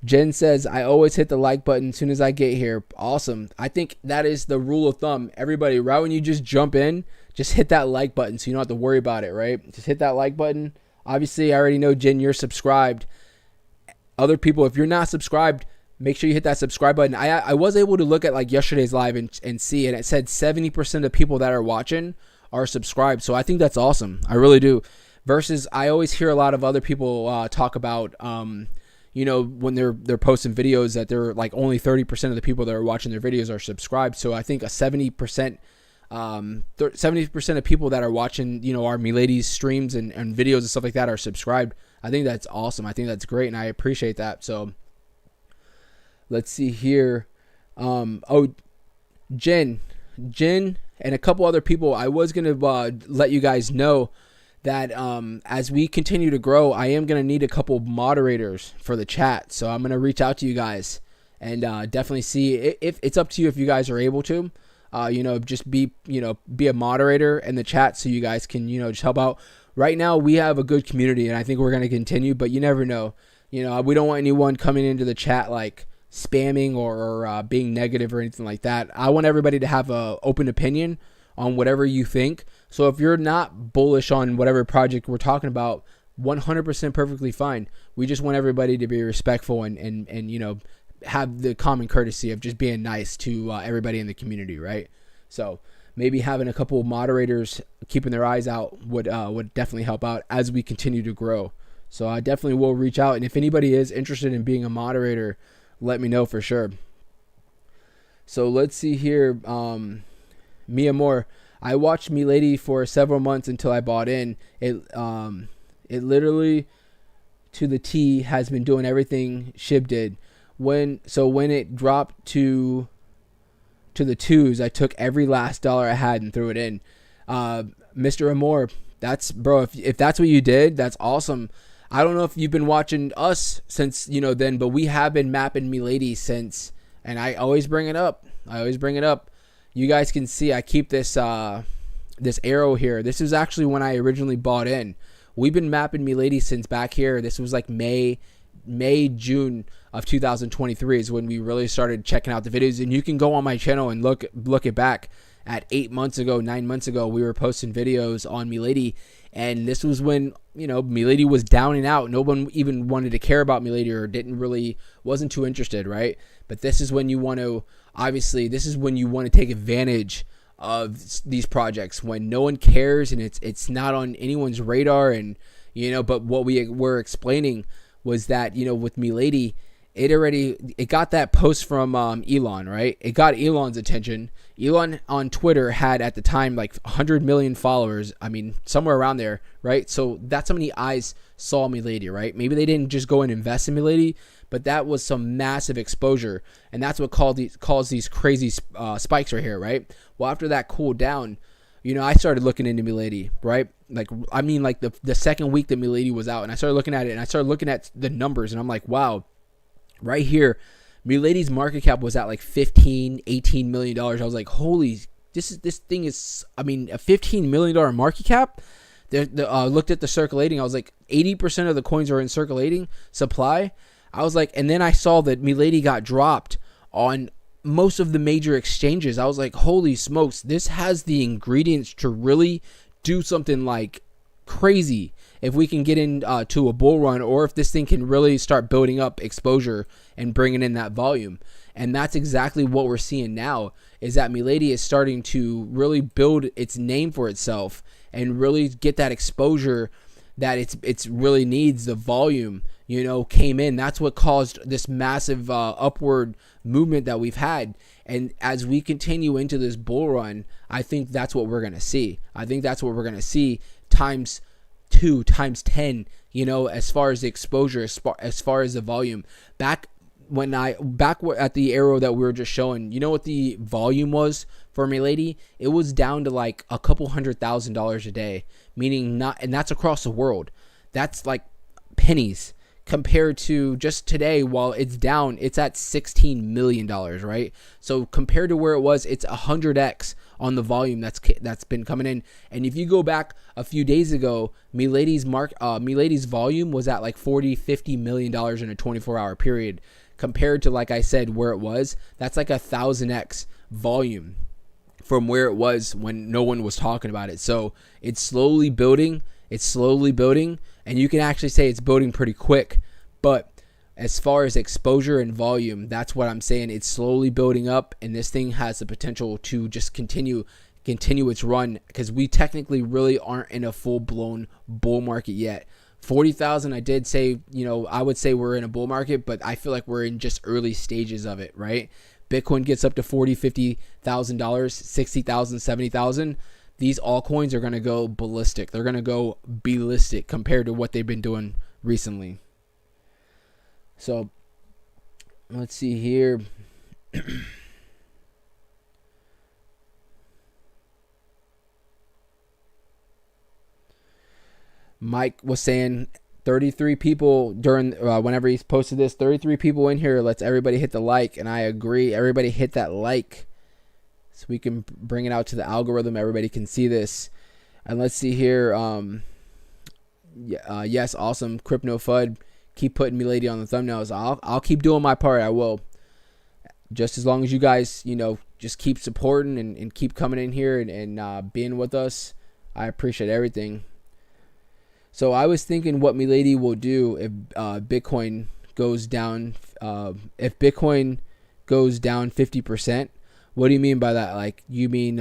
Jen says, I always hit the like button as soon as I get here. Awesome. I think that is the rule of thumb. Everybody, right when you just jump in, just hit that like button so you don't have to worry about it, right? Just hit that like button. Obviously, I already know, Jen, you're subscribed. Other people, if you're not subscribed, make sure you hit that subscribe button. I was able to look at like yesterday's live and see, and it said 70% of people that are watching are subscribed. So I think that's awesome. I really do. Versus I always hear a lot of other people talk about, when they're posting videos that they're like only 30% of the people that are watching their videos are subscribed. So I think a 70% of people that are watching, our Milady's streams and videos and stuff like that are subscribed. I think that's awesome. I think that's great, and I appreciate that. So let's see here. Jen, and a couple other people. I was gonna let you guys know that as we continue to grow, I am gonna need a couple moderators for the chat. So I'm gonna reach out to you guys and definitely see if it's up to you if you guys are able to. Just be a moderator in the chat so you guys can just help out. Right now we have a good community, and I think we're gonna continue. But you never know. We don't want anyone coming into the chat like spamming or being negative or anything like that. I want everybody to have a open opinion on whatever you think. So if you're not bullish on whatever project we're talking about, 100% perfectly fine. We just want everybody to be respectful and have the common courtesy of just being nice to everybody in the community, right? So maybe having a couple of moderators keeping their eyes out would definitely help out as we continue to grow. So I definitely will reach out, and if anybody is interested in being a moderator, let me know for sure. So let's see here. Mia Moore. I watched Milady for several months until I bought in. It literally to the T has been doing everything Shib did. When it dropped to the twos, I took every last dollar I had and threw it in. Mr. Amore, that's bro. If that's what you did, that's awesome. I don't know if you've been watching us since then, but we have been mapping Milady since, and I always bring it up. You guys can see I keep this this arrow here. This is actually when I originally bought in. We've been mapping Milady since back here. This was like May, June of 2023 is when we really started checking out the videos. And you can go on my channel and look it back at 9 months ago. We were posting videos on Milady, and this was when Milady was down and out. No one even wanted to care about Milady or wasn't too interested, right? But this is when you want to take advantage of these projects when no one cares and it's not on anyone's radar. And but what we were explaining was that with Milady, it got that post from Elon, right? It got Elon's attention. Elon on Twitter had at the time like 100 million followers. I mean, somewhere around there, right? So that's how many eyes saw Milady, right? Maybe they didn't just go and invest in Milady, but that was some massive exposure, and that's what caused these crazy spikes right here, right? Well, after that cooled down, I started looking into Milady, right? Like the second week that Milady was out, and I started looking at it, and I started looking at the numbers, and I'm like, wow. Right here, Milady's market cap was at like $15-18 million. I was like, holy, this thing is, a $15 million market cap. Looked at the circulating. I was like, 80% of the coins are in circulating supply. I was like, and then I saw that Milady got dropped on most of the major exchanges. I was like, holy smokes, this has the ingredients to really do something like crazy if we can get into a bull run, or if this thing can really start building up exposure and bringing in that volume. And that's exactly what we're seeing now, is that Milady is starting to really build its name for itself and really get that exposure that it's really needs. The volume came in. That's what caused this massive upward movement that we've had. And as we continue into this bull run, I think that's what we're going to see. I think that's what we're going to see times 2, times 10, as far as the exposure, as far as the volume. Back at the arrow that we were just showing, what the volume was for Milady? It was down to like a couple $100,000 a day, meaning and that's across the world. That's like pennies compared to just today. While it's down, it's at $16 million, right? So compared to where it was, it's 100x on the volume that's been coming in. And if you go back a few days ago, Milady's volume was at like $40-50 million in a 24-hour period, compared to, like I said, where it was. That's like 1,000x volume from where it was when no one was talking about it. So it's slowly building. And you can actually say it's building pretty quick. But as far as exposure and volume, that's what I'm saying. It's slowly building up, and this thing has the potential to just continue its run, because we technically really aren't in a full-blown bull market yet. 40,000, I did say, I would say we're in a bull market, but I feel like we're in just early stages of it, right? Bitcoin gets up to $40,000, $50,000, $60,000, $70,000. These altcoins are going to go ballistic. They're going to go ballistic compared to what they've been doing recently. So let's see here. Mike was saying 33 people during whenever he's posted this, 33 people in here. Let's everybody hit the like. And I agree. Everybody hit that like so we can bring it out to the algorithm. Everybody can see this. And let's see here. Yes, awesome. Crypto FUD. Keep putting Milady on the thumbnails. I'll keep doing my part. I will. Just as long as you guys, just keep supporting and keep coming in here and being with us. I appreciate everything. So I was thinking what Milady will do if Bitcoin goes down. If Bitcoin goes down 50%, what do you mean by that? Like, you mean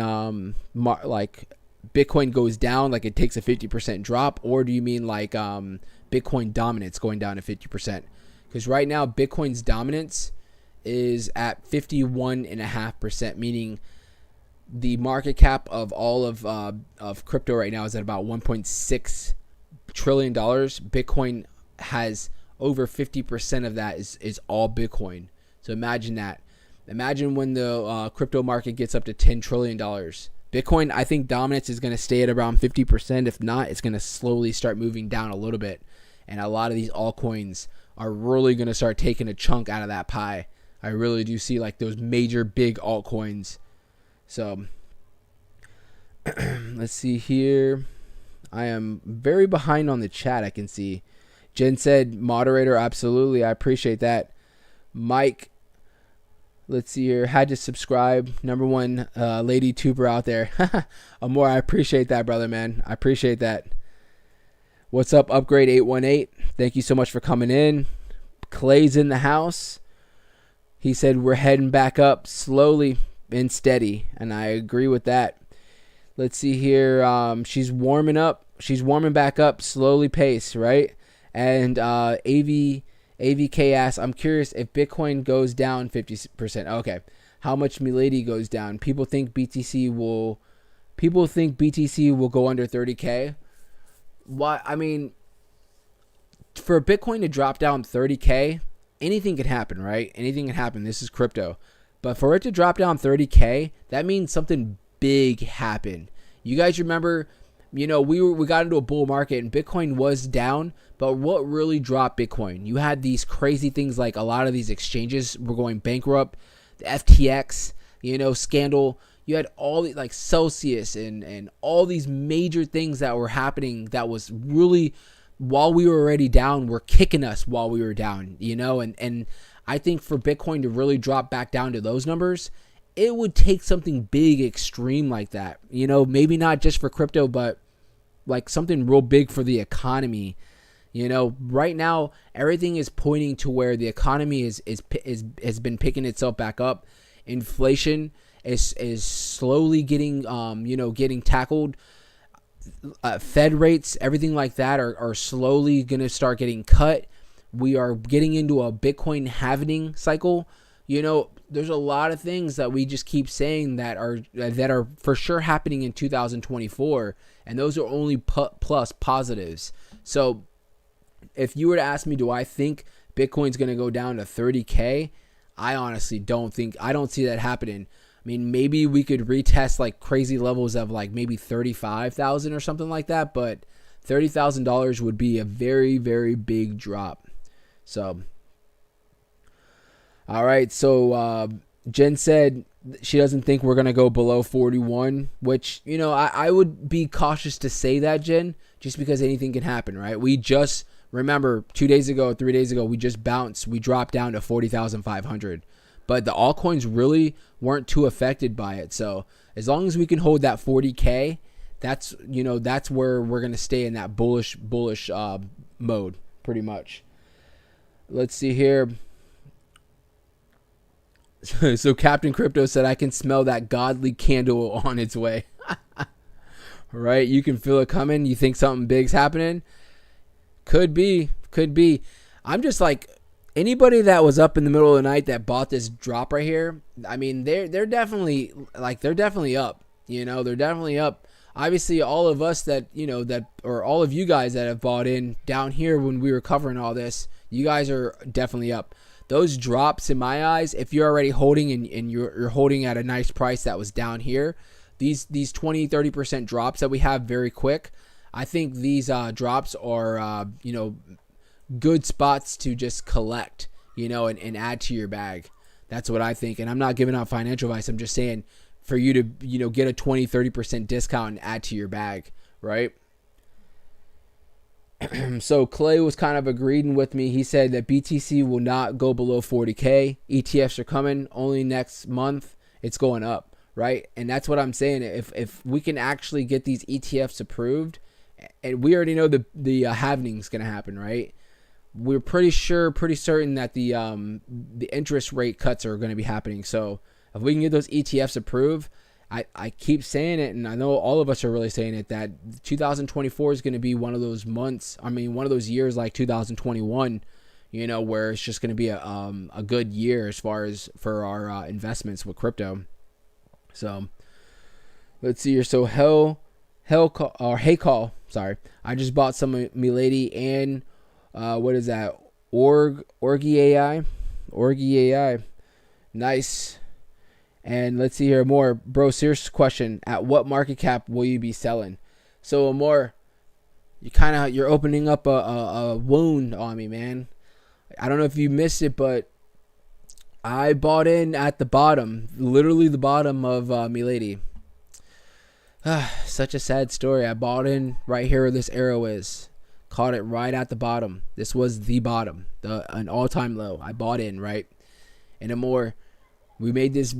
like Bitcoin goes down, like it takes a 50% drop, or do you mean like Bitcoin dominance going down to 50%? Because right now Bitcoin's dominance is at 51.5%, meaning the market cap of all of crypto right now is at about $1.6 trillion. Bitcoin has over 50% of that is all Bitcoin. So imagine that. Imagine when the crypto market gets up to $10 trillion. Bitcoin, I think dominance is going to stay at around 50%. If not, it's going to slowly start moving down a little bit. And a lot of these altcoins are really going to start taking a chunk out of that pie. I really do see like those major big altcoins. So let's see here. I am very behind on the chat, I can see. Jen said, moderator, absolutely. I appreciate that. Mike, let's see here. Had to subscribe. Number one lady tuber out there. Amor, I appreciate that, brother, man. I appreciate that. What's up, Upgrade 818? Thank you so much for coming in. Clay's in the house. He said we're heading back up slowly. and steady, and I agree with that. Let's see here. She's warming up. She's warming back up, slowly pace, right? And AVK asks, I'm curious if Bitcoin goes down 50%. Okay, how much Milady goes down? People think BTC will go under 30K. Why? I mean, for Bitcoin to drop down 30K, anything could happen, right? Anything can happen. This is crypto. But for it to drop down 30K, that means something big happened. You guys remember, we got into a bull market and Bitcoin was down, but what really dropped Bitcoin? You had these crazy things like a lot of these exchanges were going bankrupt, the FTX, scandal. You had all the, like Celsius and all these major things that were happening that was really, while we were already down, were kicking us while we were down, and I think for Bitcoin to really drop back down to those numbers, it would take something big, extreme like that. Maybe not just for crypto, but like something real big for the economy. Right now everything is pointing to where the economy has been picking itself back up. Inflation is slowly getting getting tackled. Fed rates, everything like that are slowly going to start getting cut. We are getting into a Bitcoin halving cycle. There's a lot of things that we just keep saying that are for sure happening in 2024, and those are only plus positives. So if you were to ask me, do I think Bitcoin's going to go down to 30K? I honestly don't see that happening. I mean, maybe we could retest like crazy levels of like maybe 35,000 or something like that, but $30,000 would be a very, very big drop. So, all right. So, Jen said she doesn't think we're going to go below 41, which, I would be cautious to say that, Jen, just because anything can happen, right? We just, remember 3 days ago, we just bounced. We dropped down to 40,500. But the altcoins really weren't too affected by it. So as long as we can hold that 40K, that's where we're going to stay in that bullish mode pretty much. Let's see here. So Captain Crypto said, I can smell that godly candle on its way. Right? You can feel it coming. You think something big's happening? Could be. I'm just like, anybody that was up in the middle of the night that bought this drop right here, I mean, they're definitely up. They're definitely up. Obviously, all of us or all of you guys that have bought in down here when we were covering all this, you guys are definitely up. Those drops, in my eyes, if you're already holding and you're holding at a nice price that was down here, these 20-30% drops that we have very quick, I think these drops are good spots to just collect, and add to your bag. That's what I think. And I'm not giving out financial advice. I'm just saying for you to, get a 20-30% discount and add to your bag, right? So Clay was kind of agreeing with me. He said that BTC will not go below 40K. ETFs are coming only next month. It's going up, right? And that's what I'm saying. If we can actually get these ETFs approved, and we already know the halving is going to happen, right? We're pretty certain that the interest rate cuts are going to be happening. So if we can get those ETFs approved, I keep saying it, and I know all of us are really saying it, that 2024 is going to be one of those months. I mean, one of those years like 2021, where it's just going to be a good year as far as for our investments with crypto. So let's see here. So Hey Call. Sorry, I just bought some Milady and what is that? Orgi AI. Nice. And let's see here more. Bro, serious question. At what market cap will you be selling? So Amor, you're opening up a wound on me, man. I don't know if you missed it, but I bought in at the bottom, literally the bottom of Milady. Such a sad story. I bought in right here where this arrow is. Caught it right at the bottom. This was the bottom, an all-time low. I bought in, right? And Amor, we made this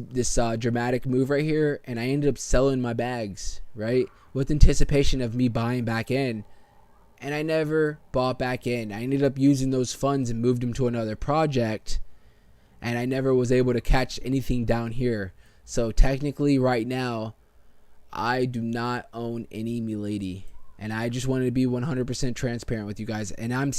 dramatic move right here, and I ended up selling my bags, right, with anticipation of me buying back in, and I never bought back in. I ended up using those funds and moved them to another project, and I never was able to catch anything down here. So technically right now, I do not own any Milady, and I just wanted to be 100% transparent with you guys. And I'm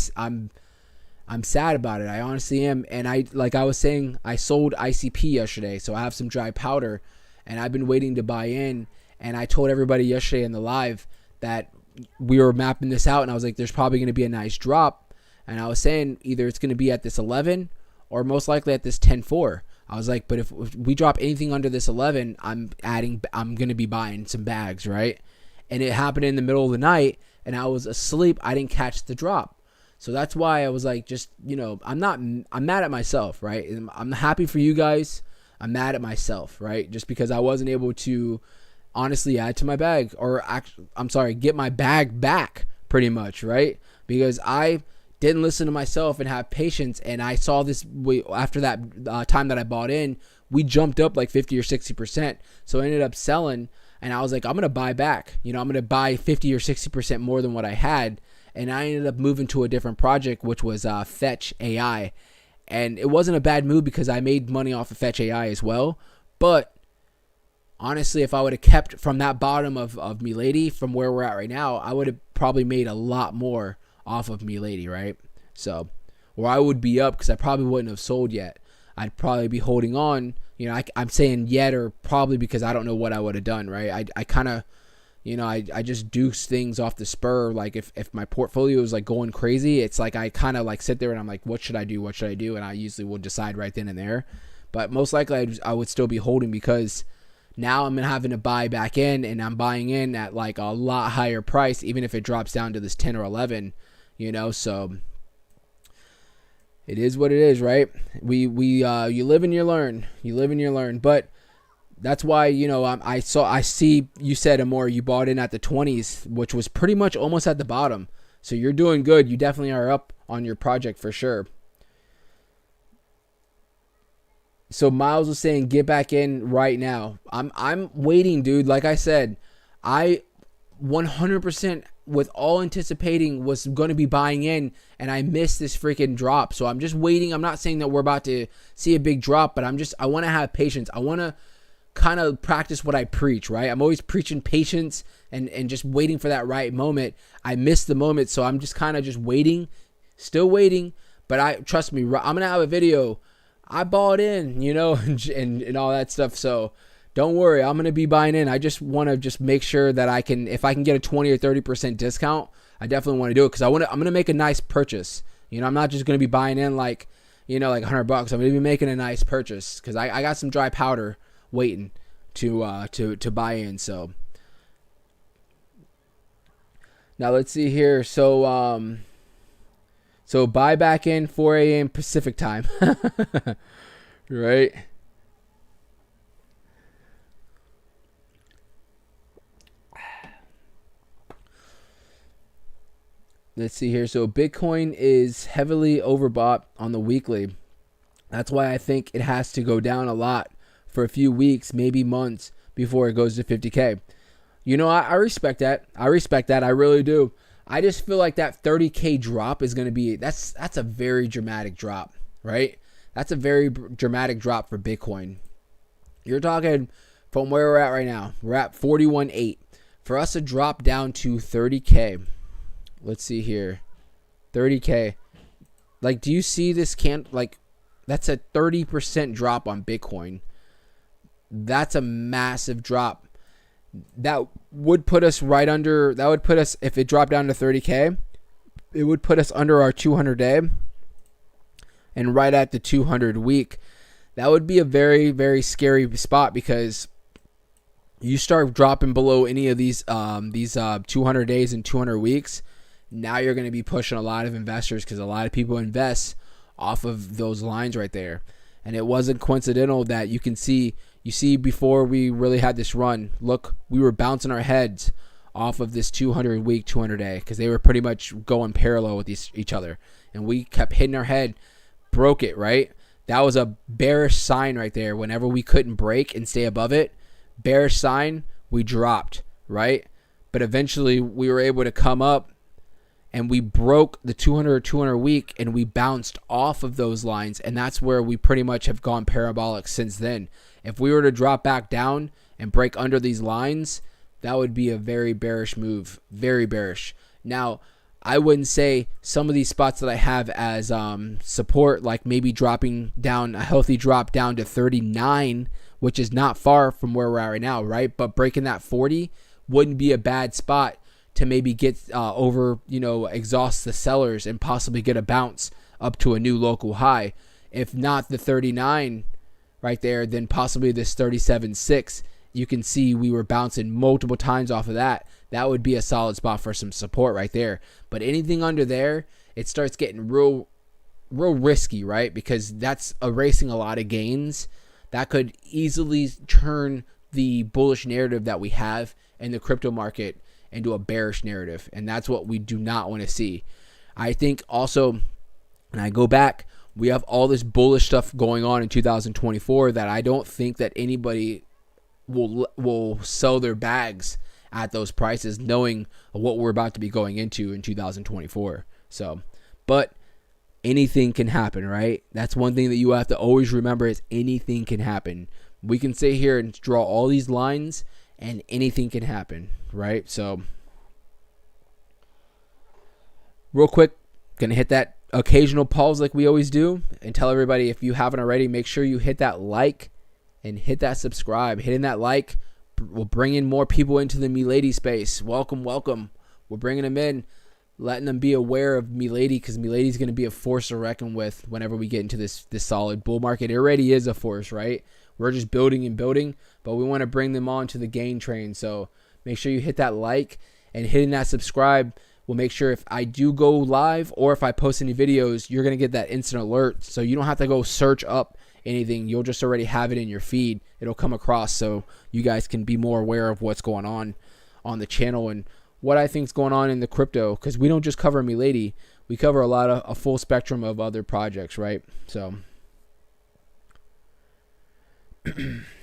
sad about it. I honestly am. And like I was saying, I sold ICP yesterday, so I have some dry powder, and I've been waiting to buy in. And I told everybody yesterday in the live that we were mapping this out, and I was like, there's probably going to be a nice drop. And I was saying either it's going to be at this 11 or most likely at this 10.4. I was like, but if we drop anything under this 11, I'm going to be buying some bags, right? And it happened in the middle of the night, and I was asleep. I didn't catch the drop. So that's why I was like, just, I'm mad at myself, right? I'm happy for you guys. I'm mad at myself, right? Just because I wasn't able to honestly add to my bag, or get my bag back pretty much, right? Because I didn't listen to myself and have patience, and I saw this after that time that I bought in, we jumped up like 50 or 60%. So I ended up selling, and I was like, I'm going to buy back. I'm going to buy 50 or 60% more than what I had. And I ended up moving to a different project, which was Fetch AI. And it wasn't a bad move because I made money off of Fetch AI as well. But honestly, if I would have kept from that bottom of Milady from where we're at right now, I would have probably made a lot more off of Milady, right? So, or I would be up because I probably wouldn't have sold yet. I'd probably be holding on. I'm saying yet or probably because I don't know what I would have done, right? I kind of, I just do things off the spur. Like if my portfolio is like going crazy, it's like I kind of like sit there and I'm like, what should I do? What should I do? And I usually will decide right then and there. But most likely I would still be holding because now I'm having to buy back in, and I'm buying in at like a lot higher price, even if it drops down to this 10 or 11, so it is what it is, right? You live and you learn. But that's why, I see you said, Amor, you bought in at the 20s, which was pretty much almost at the bottom. So you're doing good. You definitely are up on your project for sure. So Miles was saying, get back in right now. I'm waiting, dude. Like I said, I 100% with all anticipating was going to be buying in, and I missed this freaking drop. So I'm just waiting. I'm not saying that we're about to see a big drop, but I want to have patience. I want to kind of practice what I preach, right? I'm always preaching patience and just waiting for that right moment. I missed the moment, so I'm just kind of just waiting, still waiting. But trust me, I'm going to have a video. I bought in, and all that stuff. So don't worry, I'm going to be buying in. I just want to just make sure that if I can get a 20 or 30% discount, I definitely want to do it because I'm going to make a nice purchase. I'm not just going to be buying in like $100. I'm going to be making a nice purchase because I got some dry powder waiting to buy in. So now let's see here. So buy back in 4 a.m. Pacific time. Right? Let's see here. So Bitcoin is heavily overbought on the weekly. That's why I think it has to go down a lot for a few weeks, maybe months, before it goes to 50K. I respect that. I really do. I just feel like that 30K drop is going to be, that's a very dramatic drop, right? That's a very dramatic drop for Bitcoin. You're talking from where we're at right now. We're at 41.8. For us to drop down to 30K, let's see here, 30K. Like, do you see this that's a 30% drop on Bitcoin. That's a massive drop. That would put us if it dropped down to 30K, it would put us under our 200 day and right at the 200 week. That would be a very, very scary spot because you start dropping below any of these 200 days and 200 weeks. Now you're going to be pushing a lot of investors because a lot of people invest off of those lines right there. And it wasn't coincidental that you see before we really had this run, look, we were bouncing our heads off of this 200 week, 200 day because they were pretty much going parallel with each other. And we kept hitting our head, broke it, right? That was a bearish sign right there. Whenever we couldn't break and stay above it, bearish sign, we dropped, right? But eventually we were able to come up and we broke the 200 week, and we bounced off of those lines, and that's where we pretty much have gone parabolic since then. If we were to drop back down and break under these lines, that would be a very bearish move, very bearish. Now, I wouldn't say some of these spots that I have as support, like maybe dropping down, a healthy drop down to 39, which is not far from where we're at right now, right? But breaking that 40 wouldn't be a bad spot to maybe get over, exhaust the sellers and possibly get a bounce up to a new local high. If not the 39 right there, then possibly this 37.6. You can see we were bouncing multiple times off of that. That would be a solid spot for some support right there. But anything under there, it starts getting real risky, right? Because that's erasing a lot of gains. That could easily turn the bullish narrative that we have in the crypto market into a bearish narrative. And that's what we do not want to see. I think also, and I go back, we have all this bullish stuff going on in 2024 that I don't think that anybody will sell their bags at those prices, knowing what we're about to be going into in 2024. So, but anything can happen, right? That's one thing that you have to always remember, is anything can happen. We can sit here and draw all these lines and anything can happen, right? So real quick, gonna hit that occasional pause like we always do, and tell everybody, if you haven't already, make sure you hit that like and hit that subscribe. Hitting that like will bring in more people into the Milady space. Welcome. We're bringing them in, letting them be aware of Milady, because Milady is going to be a force to reckon with whenever we get into this solid bull market. It already is a force, right? We're just building and building, but we want to bring them on to the gain train. So make sure you hit that like, and hitting that subscribe will make sure if I do go live or if I post any videos, you're going to get that instant alert. So you don't have to go search up anything. You'll just already have it in your feed. It'll come across, so you guys can be more aware of what's going on the channel and what I think is going on in the crypto, because we don't just cover Milady. We cover a full spectrum of other projects, right? So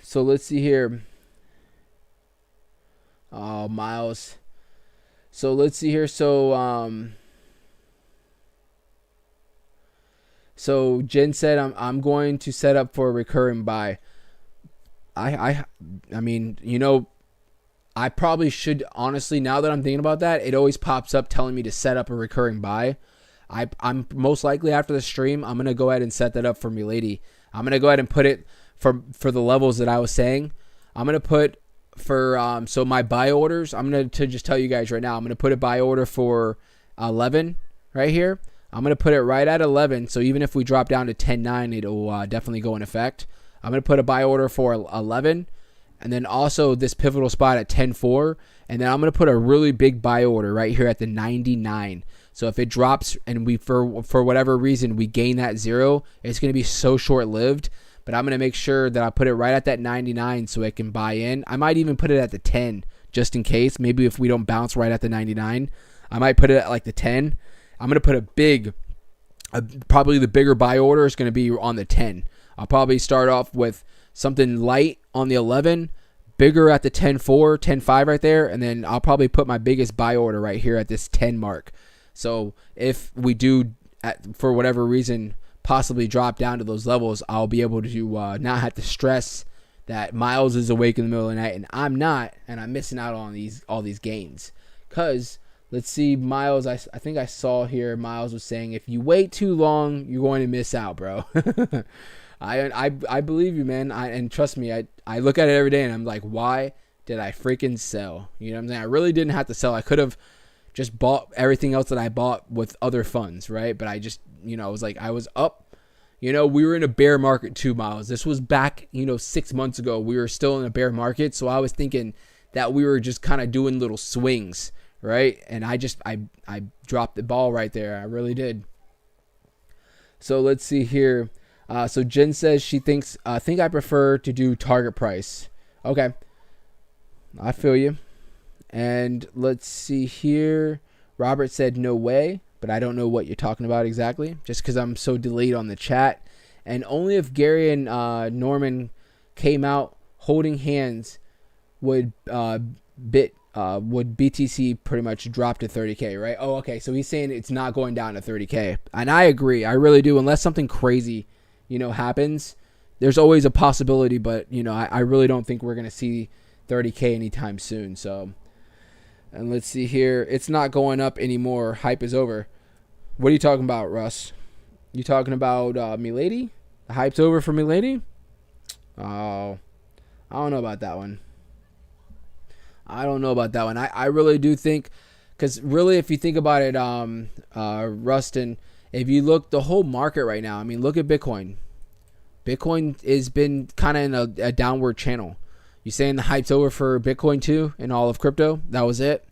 so let's see here. Miles. So let's see here. So Jen said, I'm going to set up for a recurring buy. I mean, I probably should, honestly, now that I'm thinking about that, it always pops up telling me to set up a recurring buy. I'm most likely after the stream, I'm going to go ahead and set that up for Milady. I'm going to go ahead and put it for the levels that I was saying. I'm going to put for, so my buy orders, I'm going to just tell you guys right now, I'm going to put a buy order for 11 right here. I'm going to put it right at 11. So even if we drop down to 10.9, it'll definitely go in effect. I'm going to put a buy order for 11. And then also this pivotal spot at 10.4. And then I'm going to put a really big buy order right here at the 99. So if it drops and we, for whatever reason, we gain that 0, it's going to be so short-lived. But I'm going to make sure that I put it right at that 99 so it can buy in. I might even put it at the 10 just in case. Maybe if we don't bounce right at the 99, I might put it at like the 10. I'm going to put probably the bigger buy order is going to be on the 10. I'll probably start off with something light on the 11, bigger at the 10.4, 10.5 right there, and then I'll probably put my biggest buy order right here at this 10 mark. So if we do, for whatever reason, possibly drop down to those levels, I'll be able to not have to stress that Miles is awake in the middle of the night and I'm not, and I'm missing out on all these gains. Because let's see, Miles, I think I saw here, Miles was saying, if you wait too long, you're going to miss out, bro. I believe you, man. And trust me, I look at it every day and I'm like, why did I freaking sell? You know what I'm saying? I really didn't have to sell. I could have just bought everything else that I bought with other funds, right? But I just, it was like I was up. We were in a bear market too, Miles. This was back, 6 months ago. We were still in a bear market. So I was thinking that we were just kind of doing little swings, right? And I dropped the ball right there. I really did. So let's see here. So Jen says she thinks, I think I prefer to do target price. Okay. I feel you. And let's see here. Robert said no way, but I don't know what you're talking about exactly, just because I'm so delayed on the chat. And only if Gary and Norman came out holding hands would would BTC pretty much drop to 30K, right? Oh, okay. So he's saying it's not going down to 30K. And I agree. I really do. Unless something crazy, happens, there's always a possibility. But, I really don't think we're going to see 30K anytime soon. So, and let's see here. It's not going up anymore. Hype is over. What are you talking about, Russ? You talking about Milady? The hype's over for Milady? Oh, I don't know about that one. I really do think, because really, if you think about it, Rustin, if you look the whole market right now, I mean, look at Bitcoin. Bitcoin has been kind of in a downward channel. You saying the hype's over for Bitcoin too and all of crypto? That was it.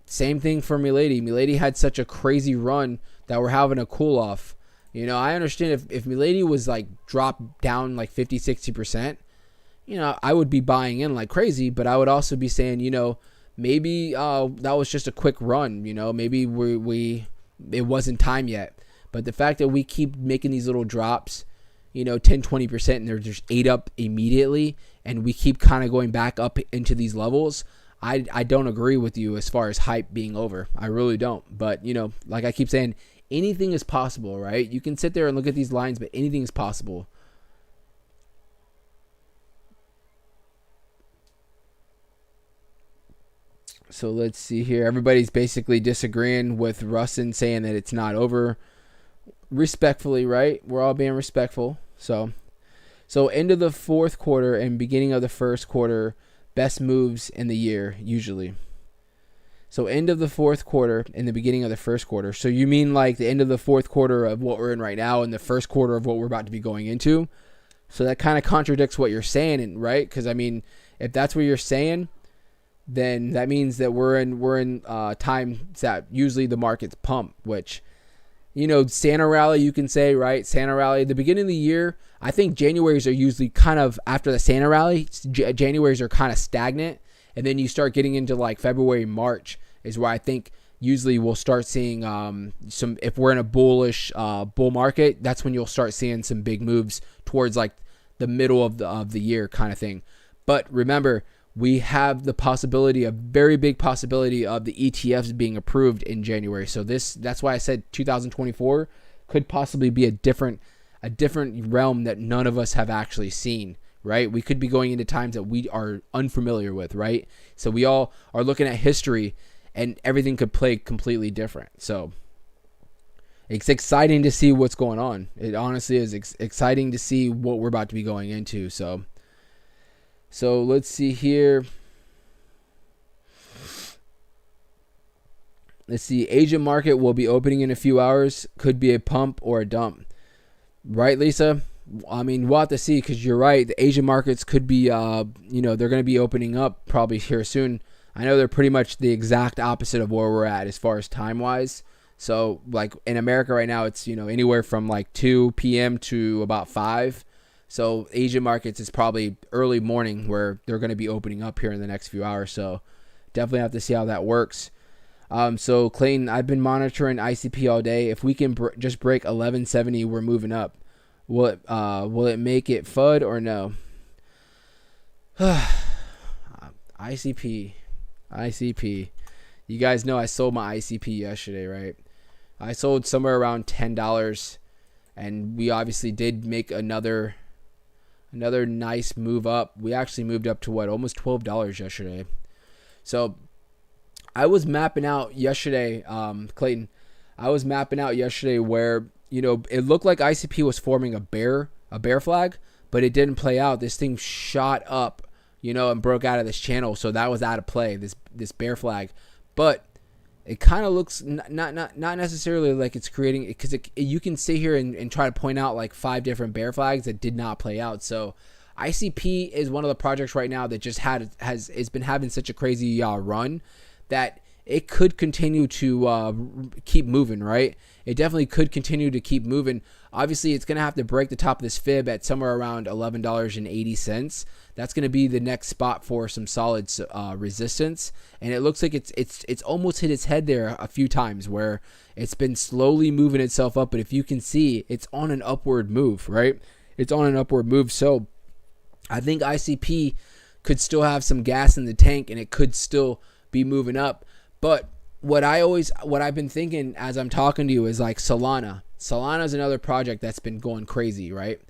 Same thing for Milady. Milady had such a crazy run that we're having a cool off. I understand if Milady was like dropped down like 50, 60%, I would be buying in like crazy, but I would also be saying, maybe that was just a quick run, maybe it wasn't time yet. But the fact that we keep making these little drops, 10, 20%, and they're just ate up immediately, and we keep kind of going back up into these levels, I don't agree with you as far as hype being over. I really don't. But, like I keep saying, anything is possible, right? You can sit there and look at these lines, but anything is possible. So let's see here. Everybody's basically disagreeing with Rustin, saying that it's not over. Respectfully, right? We're all being respectful. So end of the fourth quarter and beginning of the first quarter, best moves in the year, usually. So end of the fourth quarter and the beginning of the first quarter. So you mean like the end of the fourth quarter of what we're in right now and the first quarter of what we're about to be going into? So that kind of contradicts what you're saying, right? Because, I mean, if that's what you're saying, then that means that we're in times that usually the markets pump, which, Santa rally, you can say, right? Santa rally, the beginning of the year, I think Januaries are usually kind of, after the Santa rally, Januaries are kind of stagnant. And then you start getting into like February, March is where I think usually we'll start seeing some, if we're in a bullish bull market, that's when you'll start seeing some big moves towards like the middle of the year kind of thing. But remember, we have the possibility, a very big possibility of the ETFs being approved in January. So that's why I said 2024 could possibly be a different realm that none of us have actually seen, right? We could be going into times that we are unfamiliar with, right? So we all are looking at history and everything could play completely different. So it's exciting to see what's going on. It honestly is exciting to see what we're about to be going into. So let's see here. Let's see. Asian market will be opening in a few hours. Could be a pump or a dump. Right, Lisa? I mean, we'll have to see, because you're right. The Asian markets could be, they're going to be opening up probably here soon. I know they're pretty much the exact opposite of where we're at as far as time-wise. So, like, in America right now, it's, anywhere from like 2 p.m. to about 5. So Asian markets is probably early morning where they're going to be opening up here in the next few hours. So definitely have to see how that works. So Clayton, I've been monitoring ICP all day. If we can just break 1170, we're moving up. Will it make it FUD or no? ICP. You guys know I sold my ICP yesterday, right? I sold somewhere around $10, and we obviously did make another nice move up. We actually moved up to almost $12 yesterday. So I was mapping out yesterday, Clayton. I was mapping out yesterday where, it looked like ICP was forming a bear flag, but it didn't play out. This thing shot up, and broke out of this channel. So that was out of play, this bear flag. But it kind of looks not necessarily like it's creating, because you can sit here and try to point out like 5 different bear flags that did not play out. So ICP is one of the projects right now that just has been having such a crazy run that it could continue to keep moving, right? It definitely could continue to keep moving. Obviously, it's going to have to break the top of this fib at somewhere around $11.80. That's going to be the next spot for some solid resistance. And it looks like it's almost hit its head there a few times, where it's been slowly moving itself up. But if you can see, it's on an upward move, right? It's on an upward move. So I think ICP, could still have some gas in the tank and it could still be moving up. But what I've been thinking as I'm talking to you is like Solana. Solana is another project that's been going crazy, right?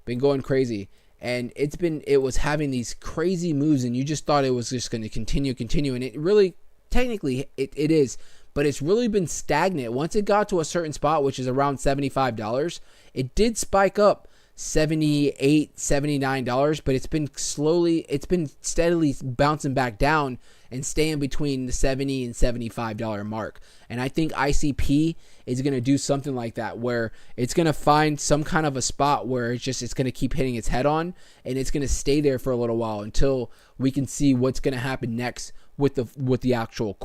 Been going crazy. And it was having these crazy moves, and you just thought it was just going to continue. And it really, technically, it is. But it's really been stagnant. Once it got to a certain spot, which is around $75, it did spike up $78, $79, but it's been steadily bouncing back down and staying between the $70 and $75 mark. And I think ICP is going to do something like that, where it's going to find some kind of a spot where it's going to keep hitting its head on, and it's going to stay there for a little while until we can see what's going to happen next with the actual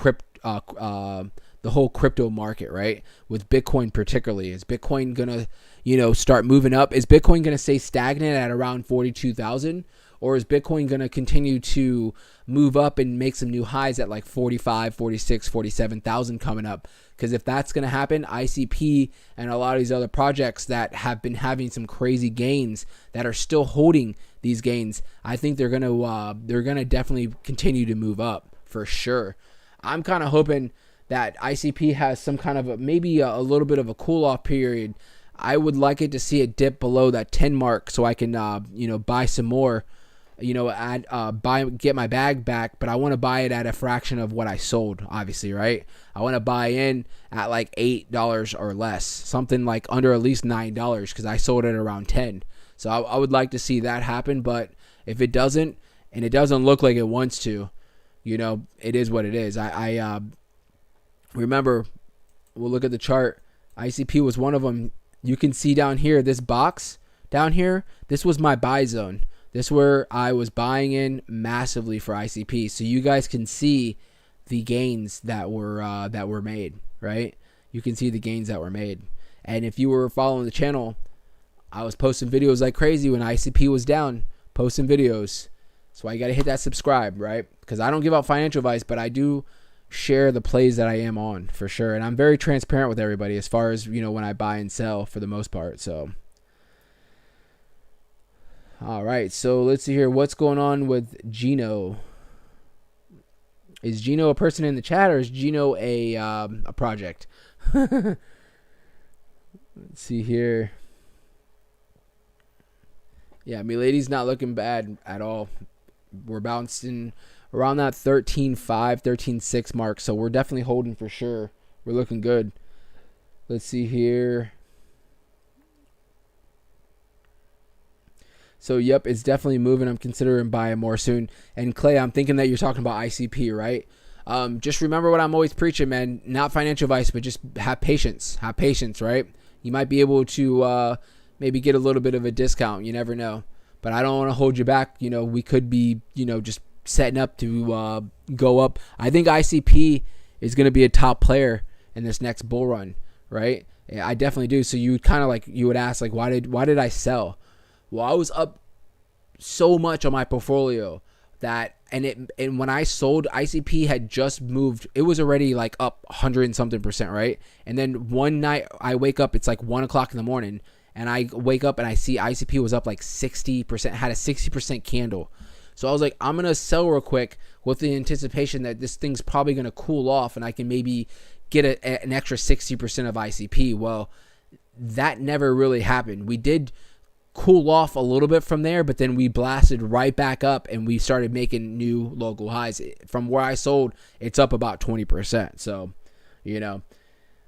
the whole crypto market, right? With Bitcoin particularly. Is Bitcoin going to, start moving up? Is Bitcoin going to stay stagnant at around 42,000? Or is Bitcoin going to continue to move up and make some new highs at like 45, 46, 47,000 coming up? Because if that's going to happen, ICP and a lot of these other projects that have been having some crazy gains that are still holding these gains, I think they're going to definitely continue to move up for sure. I'm kind of hoping that ICP has some kind of maybe a little bit of a cool off period. I would like it to see it dip below that 10 mark so I can buy some more, get my bag back, but I want to buy it at a fraction of what I sold, obviously, right? I want to buy in at like $8 or less, something like under at least $9, because I sold it around 10. So I would like to see that happen, but if it doesn't, and it doesn't look like it wants to, it is what it is. I remember, we'll look at the chart. ICP was one of them. You can see down here, this box down here, this was my buy zone. This is where I was buying in massively for ICP. So you guys can see the gains that were made, right? You can see the gains that were made. And if you were following the channel, I was posting videos like crazy when ICP was down, posting videos. So you got to hit that subscribe, right? Because I don't give out financial advice, but I do share the plays that I am on for sure. And I'm very transparent with everybody as far as, when I buy and sell for the most part. So, all right. So let's see here. What's going on with Gino? Is Gino a person in the chat, or is Gino a project? Let's see here. Yeah, Milady's not looking bad at all. We're bouncing around that 13.5, 13.6 mark, so we're definitely holding for sure. We're looking good. Let's see here. So, yep, it's definitely moving. I'm considering buying more soon. And, Clay, I'm thinking that you're talking about ICP, right? Just remember what I'm always preaching, man. Not financial advice, but just have patience. Have patience, right? You might be able to maybe get a little bit of a discount. You never know. But I don't want to hold you back. We could be, just setting up to go up. I think ICP is going to be a top player in this next bull run, right? Yeah, I definitely do. So you would ask, like, why did I sell? Well, I was up so much on my portfolio that, and when I sold, ICP had just moved. It was already like up 100 and something %, right? And then one night I wake up, it's like 1 o'clock in the morning, and I wake up and I see ICP was up like 60%, had a 60% candle. So I was like, I'm going to sell real quick with the anticipation that this thing's probably going to cool off and I can maybe get an extra 60% of ICP. Well, that never really happened. We did cool off a little bit from there, but then we blasted right back up and we started making new local highs. From where I sold, it's up about 20%. So,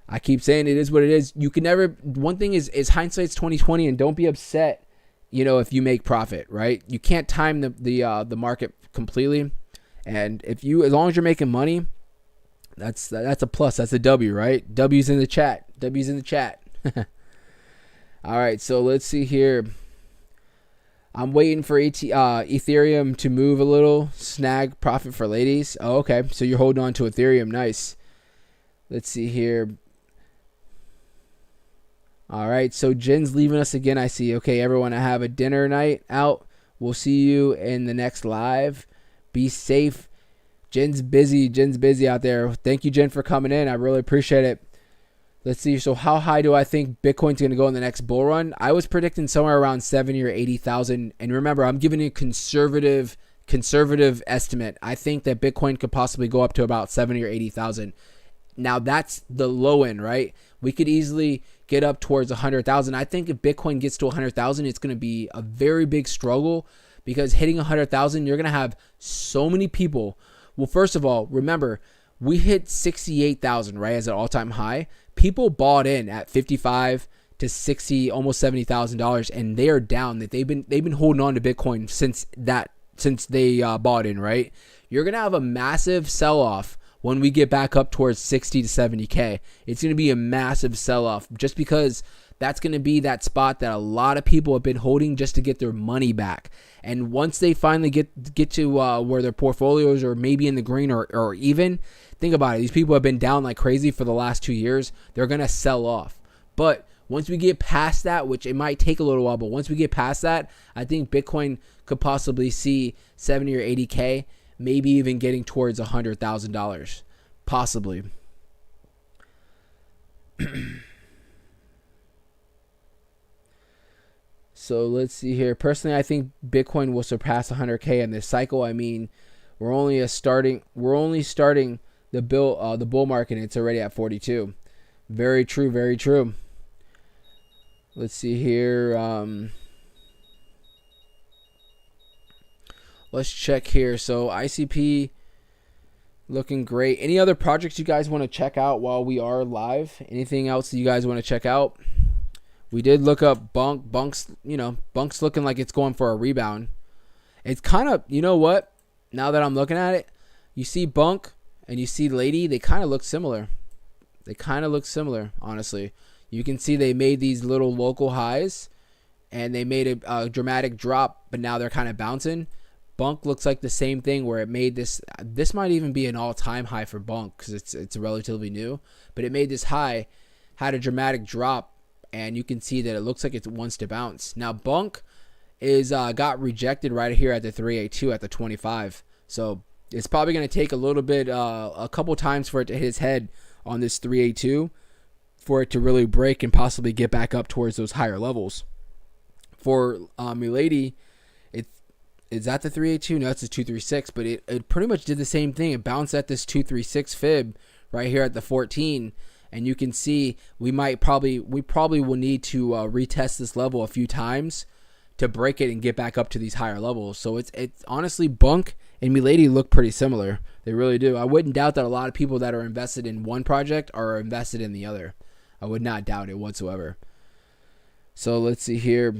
I keep saying it is what it is. You can never, one thing is hindsight's 20/20, and don't be upset, if you make profit, right? You can't time the market completely. And as long as you're making money, that's a plus. That's a W, right? W's in the chat. W's in the chat. All right, so let's see here. I'm waiting for Ethereum to move a little. Snag profit for ladies. Oh, okay. So you're holding on to Ethereum. Nice. Let's see here. All right, so Jen's leaving us again, I see. Okay, everyone, I have a dinner night out. We'll see you in the next live. Be safe. Jen's busy out there. Thank you, Jen, for coming in. I really appreciate it. Let's see. So how high do I think Bitcoin's going to go in the next bull run? I was predicting somewhere around 70 or 80,000. And remember, I'm giving a conservative conservative estimate, I think that Bitcoin could possibly go up to about 70 or 80,000. Now that's the low end, right? We could easily get up towards 100,000. I think if Bitcoin gets to 100,000, it's going to be a very big struggle, because hitting 100,000, you're going to have so many people. Well, first of all, remember, we hit 68,000, right, as an all-time high. People bought in at 55 to 60, almost $70,000, and they are down. That they've been holding on to Bitcoin since they bought in, right? You're going to have a massive sell-off when we get back up towards 60 to 70K. It's going to be a massive sell-off, just because that's going to be that spot that a lot of people have been holding just to get their money back. And once they finally get to where their portfolios are maybe in the green or even, think about it. These people have been down like crazy for the last 2 years. They're going to sell off. But once we get past that, which it might take a little while, but once we get past that, I think Bitcoin could possibly see 70 or 80K, maybe even getting towards $100,000, possibly. So let's see here. Personally, I think Bitcoin will surpass 100K in this cycle. I mean, we're only starting the bull market, and it's already at 42. Very true, very true. Let's see here. Let's check here. So ICP looking great. Any other projects you guys want to check out while we are live? Anything else that you guys want to check out? We did look up Bunk. Bunk's looking like it's going for a rebound. It's kind of, you know what? Now that I'm looking at it, you see Bunk and you see Milady, they kind of look similar. Honestly. You can see they made these little local highs, and they made a dramatic drop, but now they're kind of bouncing. Bunk looks like the same thing, where it made this. This might even be an all-time high for Bunk, because it's relatively new. But it made this high, had a dramatic drop, and you can see that it looks like it wants to bounce. Now Bunk is got rejected right here at the 382 at the 25. So it's probably going to take a little bit, a couple times for it to hit its head on this 382 for it to really break and possibly get back up towards those higher levels. For Milady, it's at the 382. No, it's a 236, but it pretty much did the same thing. It bounced at this 236 fib right here at the 14. And you can see we probably will need to retest this level a few times to break it and get back up to these higher levels. So it's honestly, Bunk and Milady look pretty similar. They really do. I wouldn't doubt that a lot of people that are invested in one project are invested in the other. I would not doubt it whatsoever. So let's see here.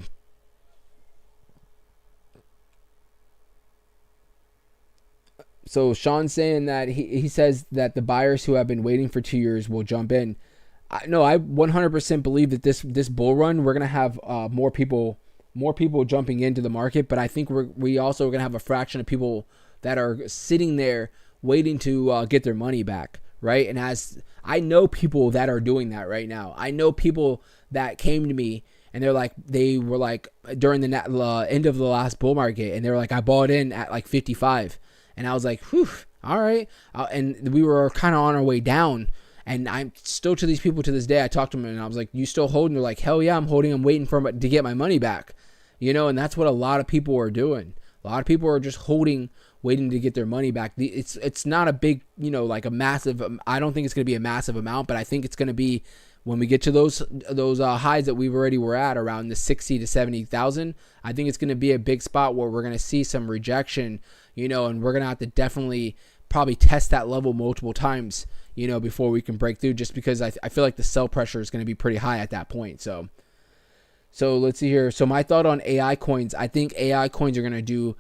So Sean's saying that he says that the buyers who have been waiting for 2 years will jump in. I 100% believe that this bull run, we're gonna have more people jumping into the market, but I think we also are gonna have a fraction of people that are sitting there waiting to get their money back, right? And as I know people that are doing that right now. I know people that came to me and they were like during the end of the last bull market, and they were like, I bought in at like 55. And I was like, whew, all right. And we were kind of on our way down. And I'm still, to these people to this day, I talked to them and I was like, you still holding? They're like, hell yeah, I'm holding. I'm waiting to get my money back. And that's what a lot of people are doing. A lot of people are just holding, waiting to get their money back. It's not a big, like a massive, I don't think it's going to be a massive amount, but I think it's going to be when we get to those highs that we already were at around the 60 to 70,000. I think it's going to be a big spot where we're going to see some rejection, and we're going to have to definitely probably test that level multiple times, before we can break through, just because I feel like the sell pressure is going to be pretty high at that point. So let's see here. So my thought on AI coins, I think AI coins are going to do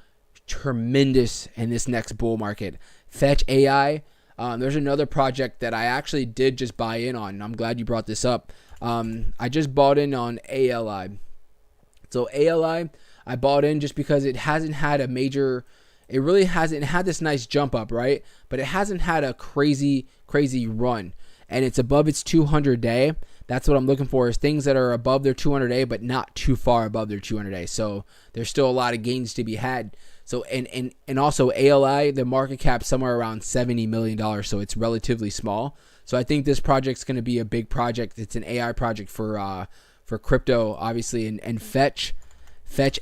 tremendous in this next bull market. Fetch AI. There's another project that I actually did just buy in on. I'm glad you brought this up. I just bought in on ALI. So ALI, I bought in just because it hasn't had a major, it really hasn't had this nice jump up, right? But it hasn't had a crazy run. And it's above its 200-day. That's what I'm looking for, is things that are above their 200-day, but not too far above their 200-day. So there's still a lot of gains to be had. So and also ALI, the market cap somewhere around $70 million. So it's relatively small. So I think this project's going to be a big project. It's an AI project for crypto, obviously, and Fetch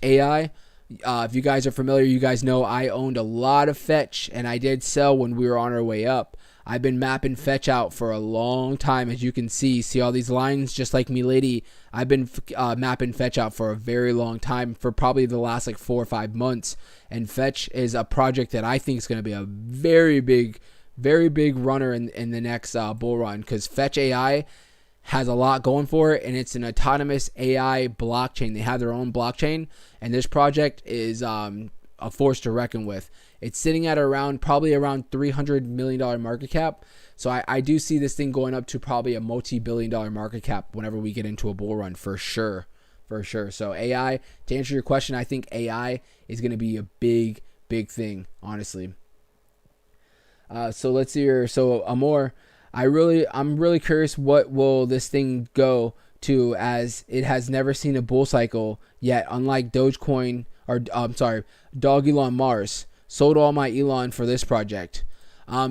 AI. If you guys are familiar, you guys know I owned a lot of Fetch, and I did sell when we were on our way up. I've been mapping Fetch out for a long time, as you can see. See all these lines, just like Milady. I've been mapping Fetch out for a very long time, for probably the last like 4 or 5 months. And Fetch is a project that I think is going to be a very big runner in the next bull run, because Fetch AI has a lot going for it, and it's an autonomous AI blockchain. They have their own blockchain, and this project is a force to reckon with. It's sitting at probably around $300 million market cap. So I do see this thing going up to probably a multi-billion-dollar market cap whenever we get into a bull run, for sure. So AI, to answer your question, I think AI is going to be a big thing, honestly. So let's see here. So Amor, I'm really curious, what will this thing go to, as it has never seen a bull cycle yet, unlike Dogecoin, or Dog Elon Mars. Sold all my Elon for this project.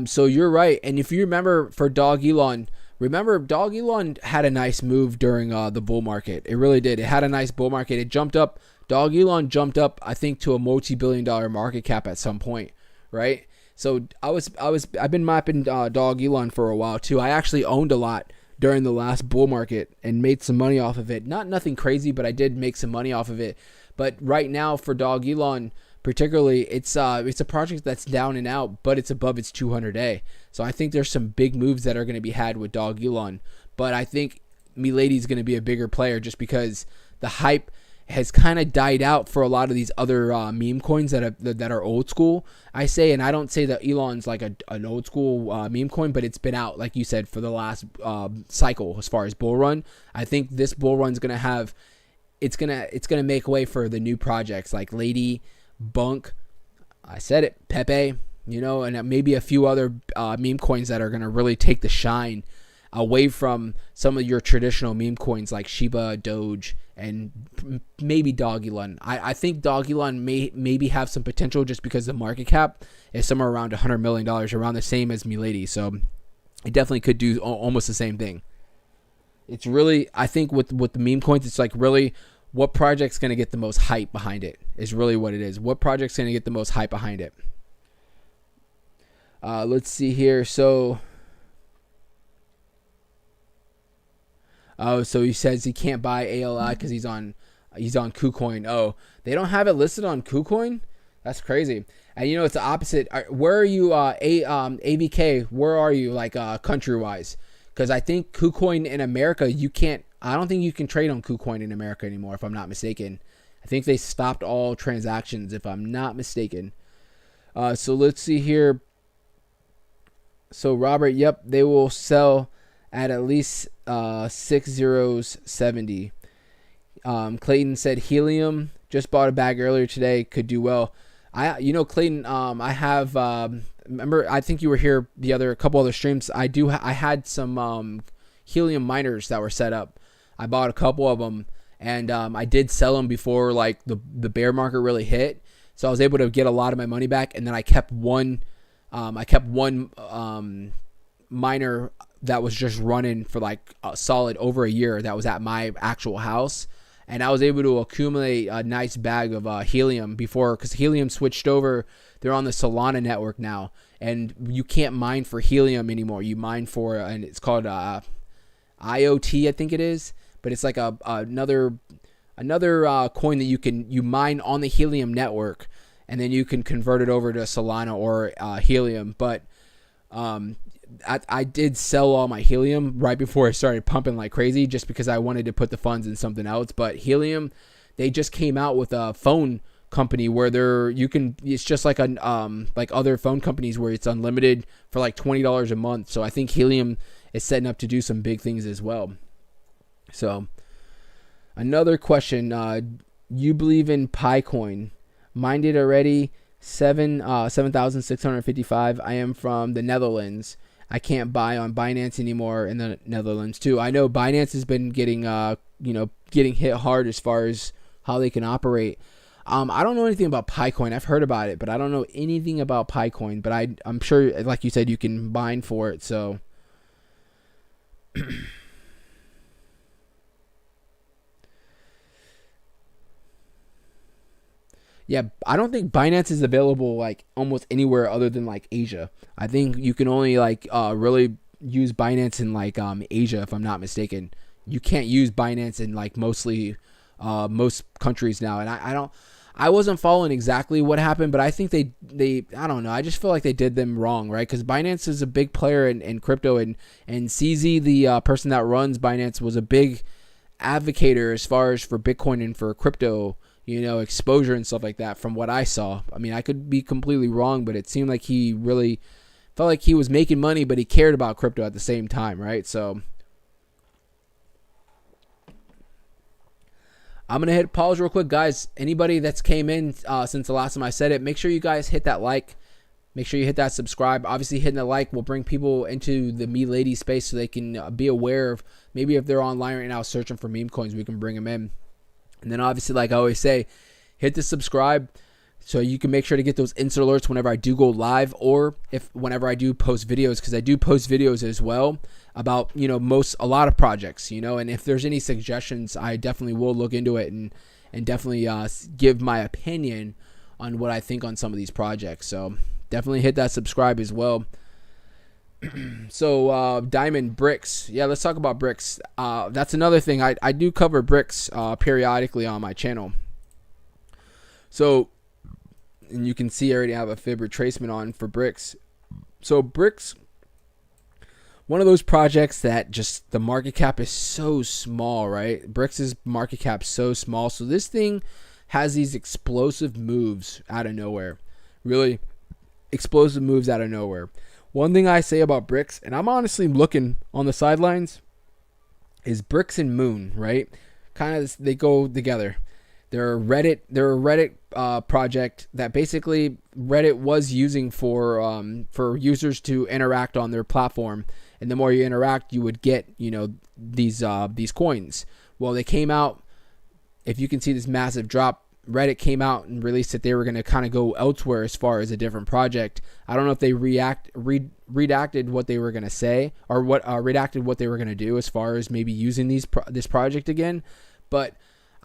So you're right. And if you remember, for Dog Elon had a nice move during the bull market. It really did. It had a nice bull market. It jumped up. Dog Elon jumped up, I think, to a multi-billion-dollar market cap at some point, right? So I've been mapping Dog Elon for a while too. I actually owned a lot during the last bull market and made some money off of it. Nothing crazy, but I did make some money off of it. But right now, for Dog Elon particularly, it's a project that's down and out, but it's above its 200-day. So I think there's some big moves that are going to be had with Dog Elon. But I think Milady's going to be a bigger player, just because the hype has kind of died out for a lot of these other meme coins that are old school, I say. And I don't say that Elon's like an old school meme coin, but it's been out, like you said, for the last cycle as far as bull run. I think this bull run's gonna have, it's gonna make way for the new projects like Lady, Bunk, I said it, Pepe, and maybe a few other meme coins that are gonna really take the shine away from some of your traditional meme coins like Shiba, Doge, and maybe Dog Elon. I think Dog Elon may maybe have some potential, just because the market cap is somewhere around $100 million, around the same as Milady. So it definitely could do almost the same thing. It's really, I think with the meme coins, it's like really what project's going to get the most hype behind it is really what it is. What project's going to get the most hype behind it? Let's see here. So he says he can't buy ALI because he's on KuCoin. Oh, they don't have it listed on KuCoin? That's crazy. And it's the opposite. Where are you, AVK? Where are you, like country wise? Because I think KuCoin in America, I don't think you can trade on KuCoin in America anymore, if I'm not mistaken. I think they stopped all transactions, if I'm not mistaken. So let's see here. So Robert, yep, they will sell at least 6070. Clayton said Helium, just bought a bag earlier today, could do well. Clayton, I have remember, I think you were here a couple other streams. I had some Helium miners that were set up. I bought a couple of them, and I did sell them before like the bear market really hit. So I was able to get a lot of my money back, and then I kept one miner that was just running for like a solid over a year, that was at my actual house. And I was able to accumulate a nice bag of Helium before, because Helium switched over. They're on the Solana network now, and you can't mine for Helium anymore. You mine for, and it's called IoT, I think it is. But it's like another coin that you mine on the Helium network, and then you can convert it over to Solana or Helium. But I did sell all my Helium right before I started pumping like crazy, just because I wanted to put the funds in something else. But Helium, they just came out with a phone company where it's just like like other phone companies where it's unlimited for like $20 a month. So I think Helium is setting up to do some big things as well. So another question, you believe in Picoin? Mined it already, 7,655. I am from the Netherlands. I can't buy on Binance anymore in the Netherlands too. I know Binance has been getting hit hard as far as how they can operate. I don't know anything about Picoin. I've heard about it, but I don't know anything about Picoin. But I'm sure, like you said, you can mine for it. So Yeah, I don't think Binance is available like almost anywhere other than like Asia. I think you can only like really use Binance in like Asia, if I'm not mistaken. You can't use Binance in like most countries now, and I wasn't following exactly what happened, but I think they I don't know. I just feel like they did them wrong, right? Because Binance is a big player in crypto, and CZ, the person that runs Binance, was a big advocator as far as for Bitcoin and for crypto, exposure and stuff like that. From what I saw, I mean, I could be completely wrong, but it seemed like he really felt like he was making money, but he cared about crypto at the same time, right? So I'm going to hit pause real quick, guys. Anybody that's came in since the last time I said it, make sure you guys hit that like. Make sure you hit that subscribe. Obviously, hitting the like will bring people into the Milady space so they can be aware of, maybe if they're online right now searching for meme coins, we can bring them in. And then obviously, like I always say, hit the subscribe so you can make sure to get those instant alerts whenever I do go live, or whenever I do post videos, because I do post videos as well about a lot of projects, and if there's any suggestions, I definitely will look into it and definitely give my opinion on what I think on some of these projects. So definitely hit that subscribe as well. So Diamond Bricks, yeah, let's talk about Bricks. That's another thing. I do cover Bricks periodically on my channel. So, and you can see I already have a fib retracement on for Bricks. So Bricks, one of those projects that just the market cap is so small, right? Bricks' market cap so small. So this thing has these explosive moves out of nowhere. Really explosive moves out of nowhere. One thing I say about Bricks, and I'm honestly looking on the sidelines, is Bricks and Moon, right? Kind of, they go together. They're a Reddit project that basically Reddit was using for users to interact on their platform, and the more you interact, you would get these coins. Well, they came out. If you can see this massive drop, Reddit came out and released that they were going to kind of go elsewhere as far as a different project. I don't know if they redacted what they were going to say, or redacted what they were going to do as far as maybe using this project again. But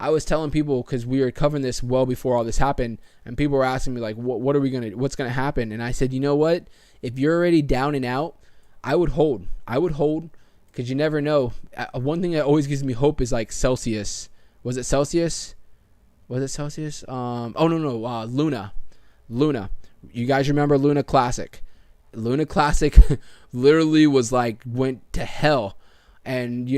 I was telling people, because we were covering this well before all this happened, and people were asking me like, what's going to happen? And I said, you know what? If you're already down and out, I would hold, because you never know. One thing that always gives me hope is like Celsius. Was it Celsius? Luna. You guys remember Luna Classic? Luna Classic literally went to hell, and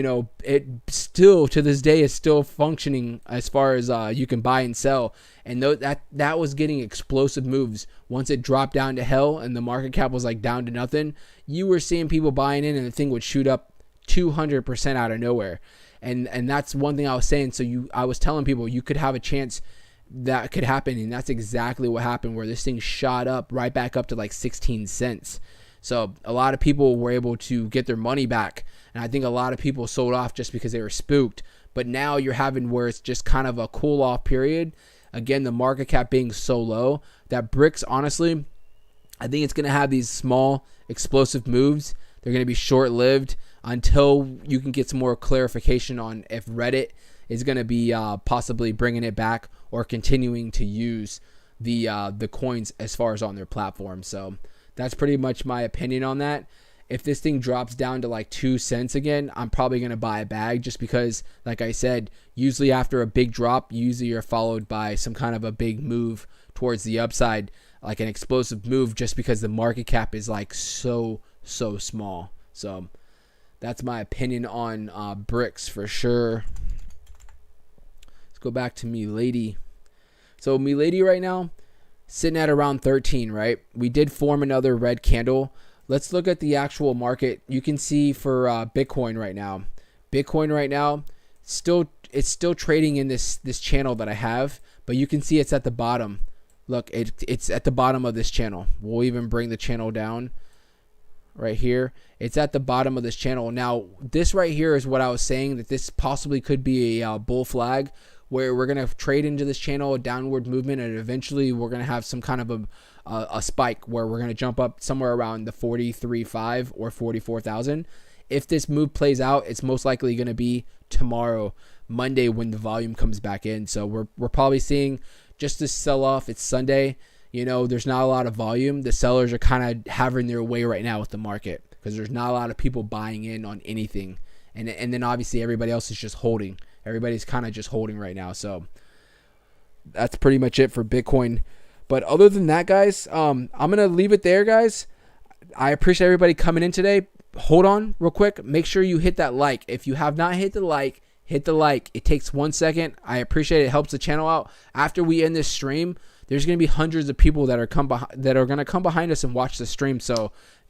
it still to this day is still functioning as far as you can buy and sell. And that was getting explosive moves. Once it dropped down to hell and the market cap was like down to nothing, you were seeing people buying in, and the thing would shoot up 200% out of nowhere. And that's one thing I was saying. So I was telling people you could have a chance that could happen, and that's exactly what happened, where this thing shot up right back up to like 16 cents. So a lot of people were able to get their money back, and I think a lot of people sold off just because they were spooked. But now you're having where it's just kind of a cool off period. Again, the market cap being so low that Bricks, honestly, I think it's going to have these small explosive moves. They're going to be short-lived until you can get some more clarification on if Reddit is going to be possibly bringing it back or continuing to use the coins as far as on their platform. So that's pretty much my opinion on that. If this thing drops down to like 2 cents again, I'm probably going to buy a bag, just because, like I said, usually after a big drop, usually you're followed by some kind of a big move towards the upside, like an explosive move, just because the market cap is like so small. So that's my opinion on Bricks for sure. Let's go back to Milady. So Milady right now, sitting at around 13, right? We did form another red candle. Let's look at the actual market. You can see for Bitcoin right now. Bitcoin right now, it's still trading in this channel that I have, but you can see it's at the bottom. Look, it's at the bottom of this channel. We'll even bring the channel down. Right here, it's at the bottom of this channel. Now this right here is what I was saying, that this possibly could be a bull flag, where we're going to trade into this channel, a downward movement, and eventually we're going to have some kind of a spike where we're going to jump up somewhere around the 43.5 or 44,000. If this move plays out, it's most likely going to be tomorrow, Monday, when the volume comes back in. So we're probably seeing just to sell off. It's Sunday. There's not a lot of volume. The sellers are kind of having their way right now with the market because there's not a lot of people buying in on anything. And then obviously everybody else is just holding. Everybody's kind of just holding right now. So that's pretty much it for Bitcoin. But other than that, guys, I'm going to leave it there, guys. I appreciate everybody coming in today. Hold on real quick. Make sure you hit that like. If you have not hit the like, hit the like. It takes 1 second. I appreciate it. It helps the channel out. After we end this stream, there's going to be hundreds of people that are going to come behind us and watch the stream.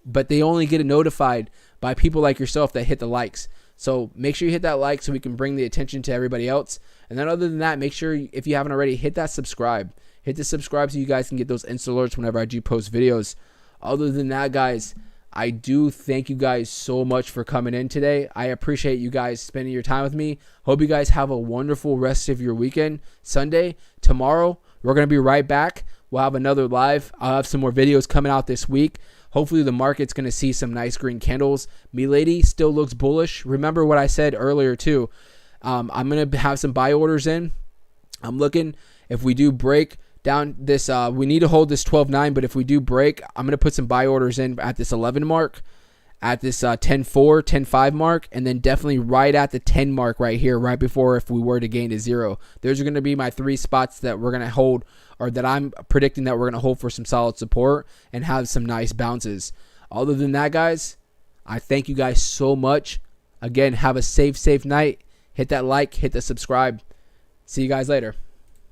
But they only get notified by people like yourself that hit the likes. So make sure you hit that like so we can bring the attention to everybody else. And then other than that, make sure, if you haven't already, hit that subscribe. Hit the subscribe so you guys can get those instant alerts whenever I do post videos. Other than that, guys, I do thank you guys so much for coming in today. I appreciate you guys spending your time with me. Hope you guys have a wonderful rest of your weekend. Sunday, tomorrow, we're going to be right back. We'll have another live. I'll have some more videos coming out this week. Hopefully the market's going to see some nice green candles. Milady still looks bullish. Remember what I said earlier too. I'm going to have some buy orders in. I'm looking, if we do break down this, we need to hold this 12.9, but if we do break, I'm going to put some buy orders in at this 11 mark, at this 10.4, 10.5 mark, and then definitely right at the 10 mark right here, right before if we were to gain to zero. Those are going to be my 3 spots that we're going to hold, or that I'm predicting that we're going to hold for some solid support and have some nice bounces. Other than that, guys, I thank you guys so much. Again, have a safe night. Hit that like, hit the subscribe. See you guys later.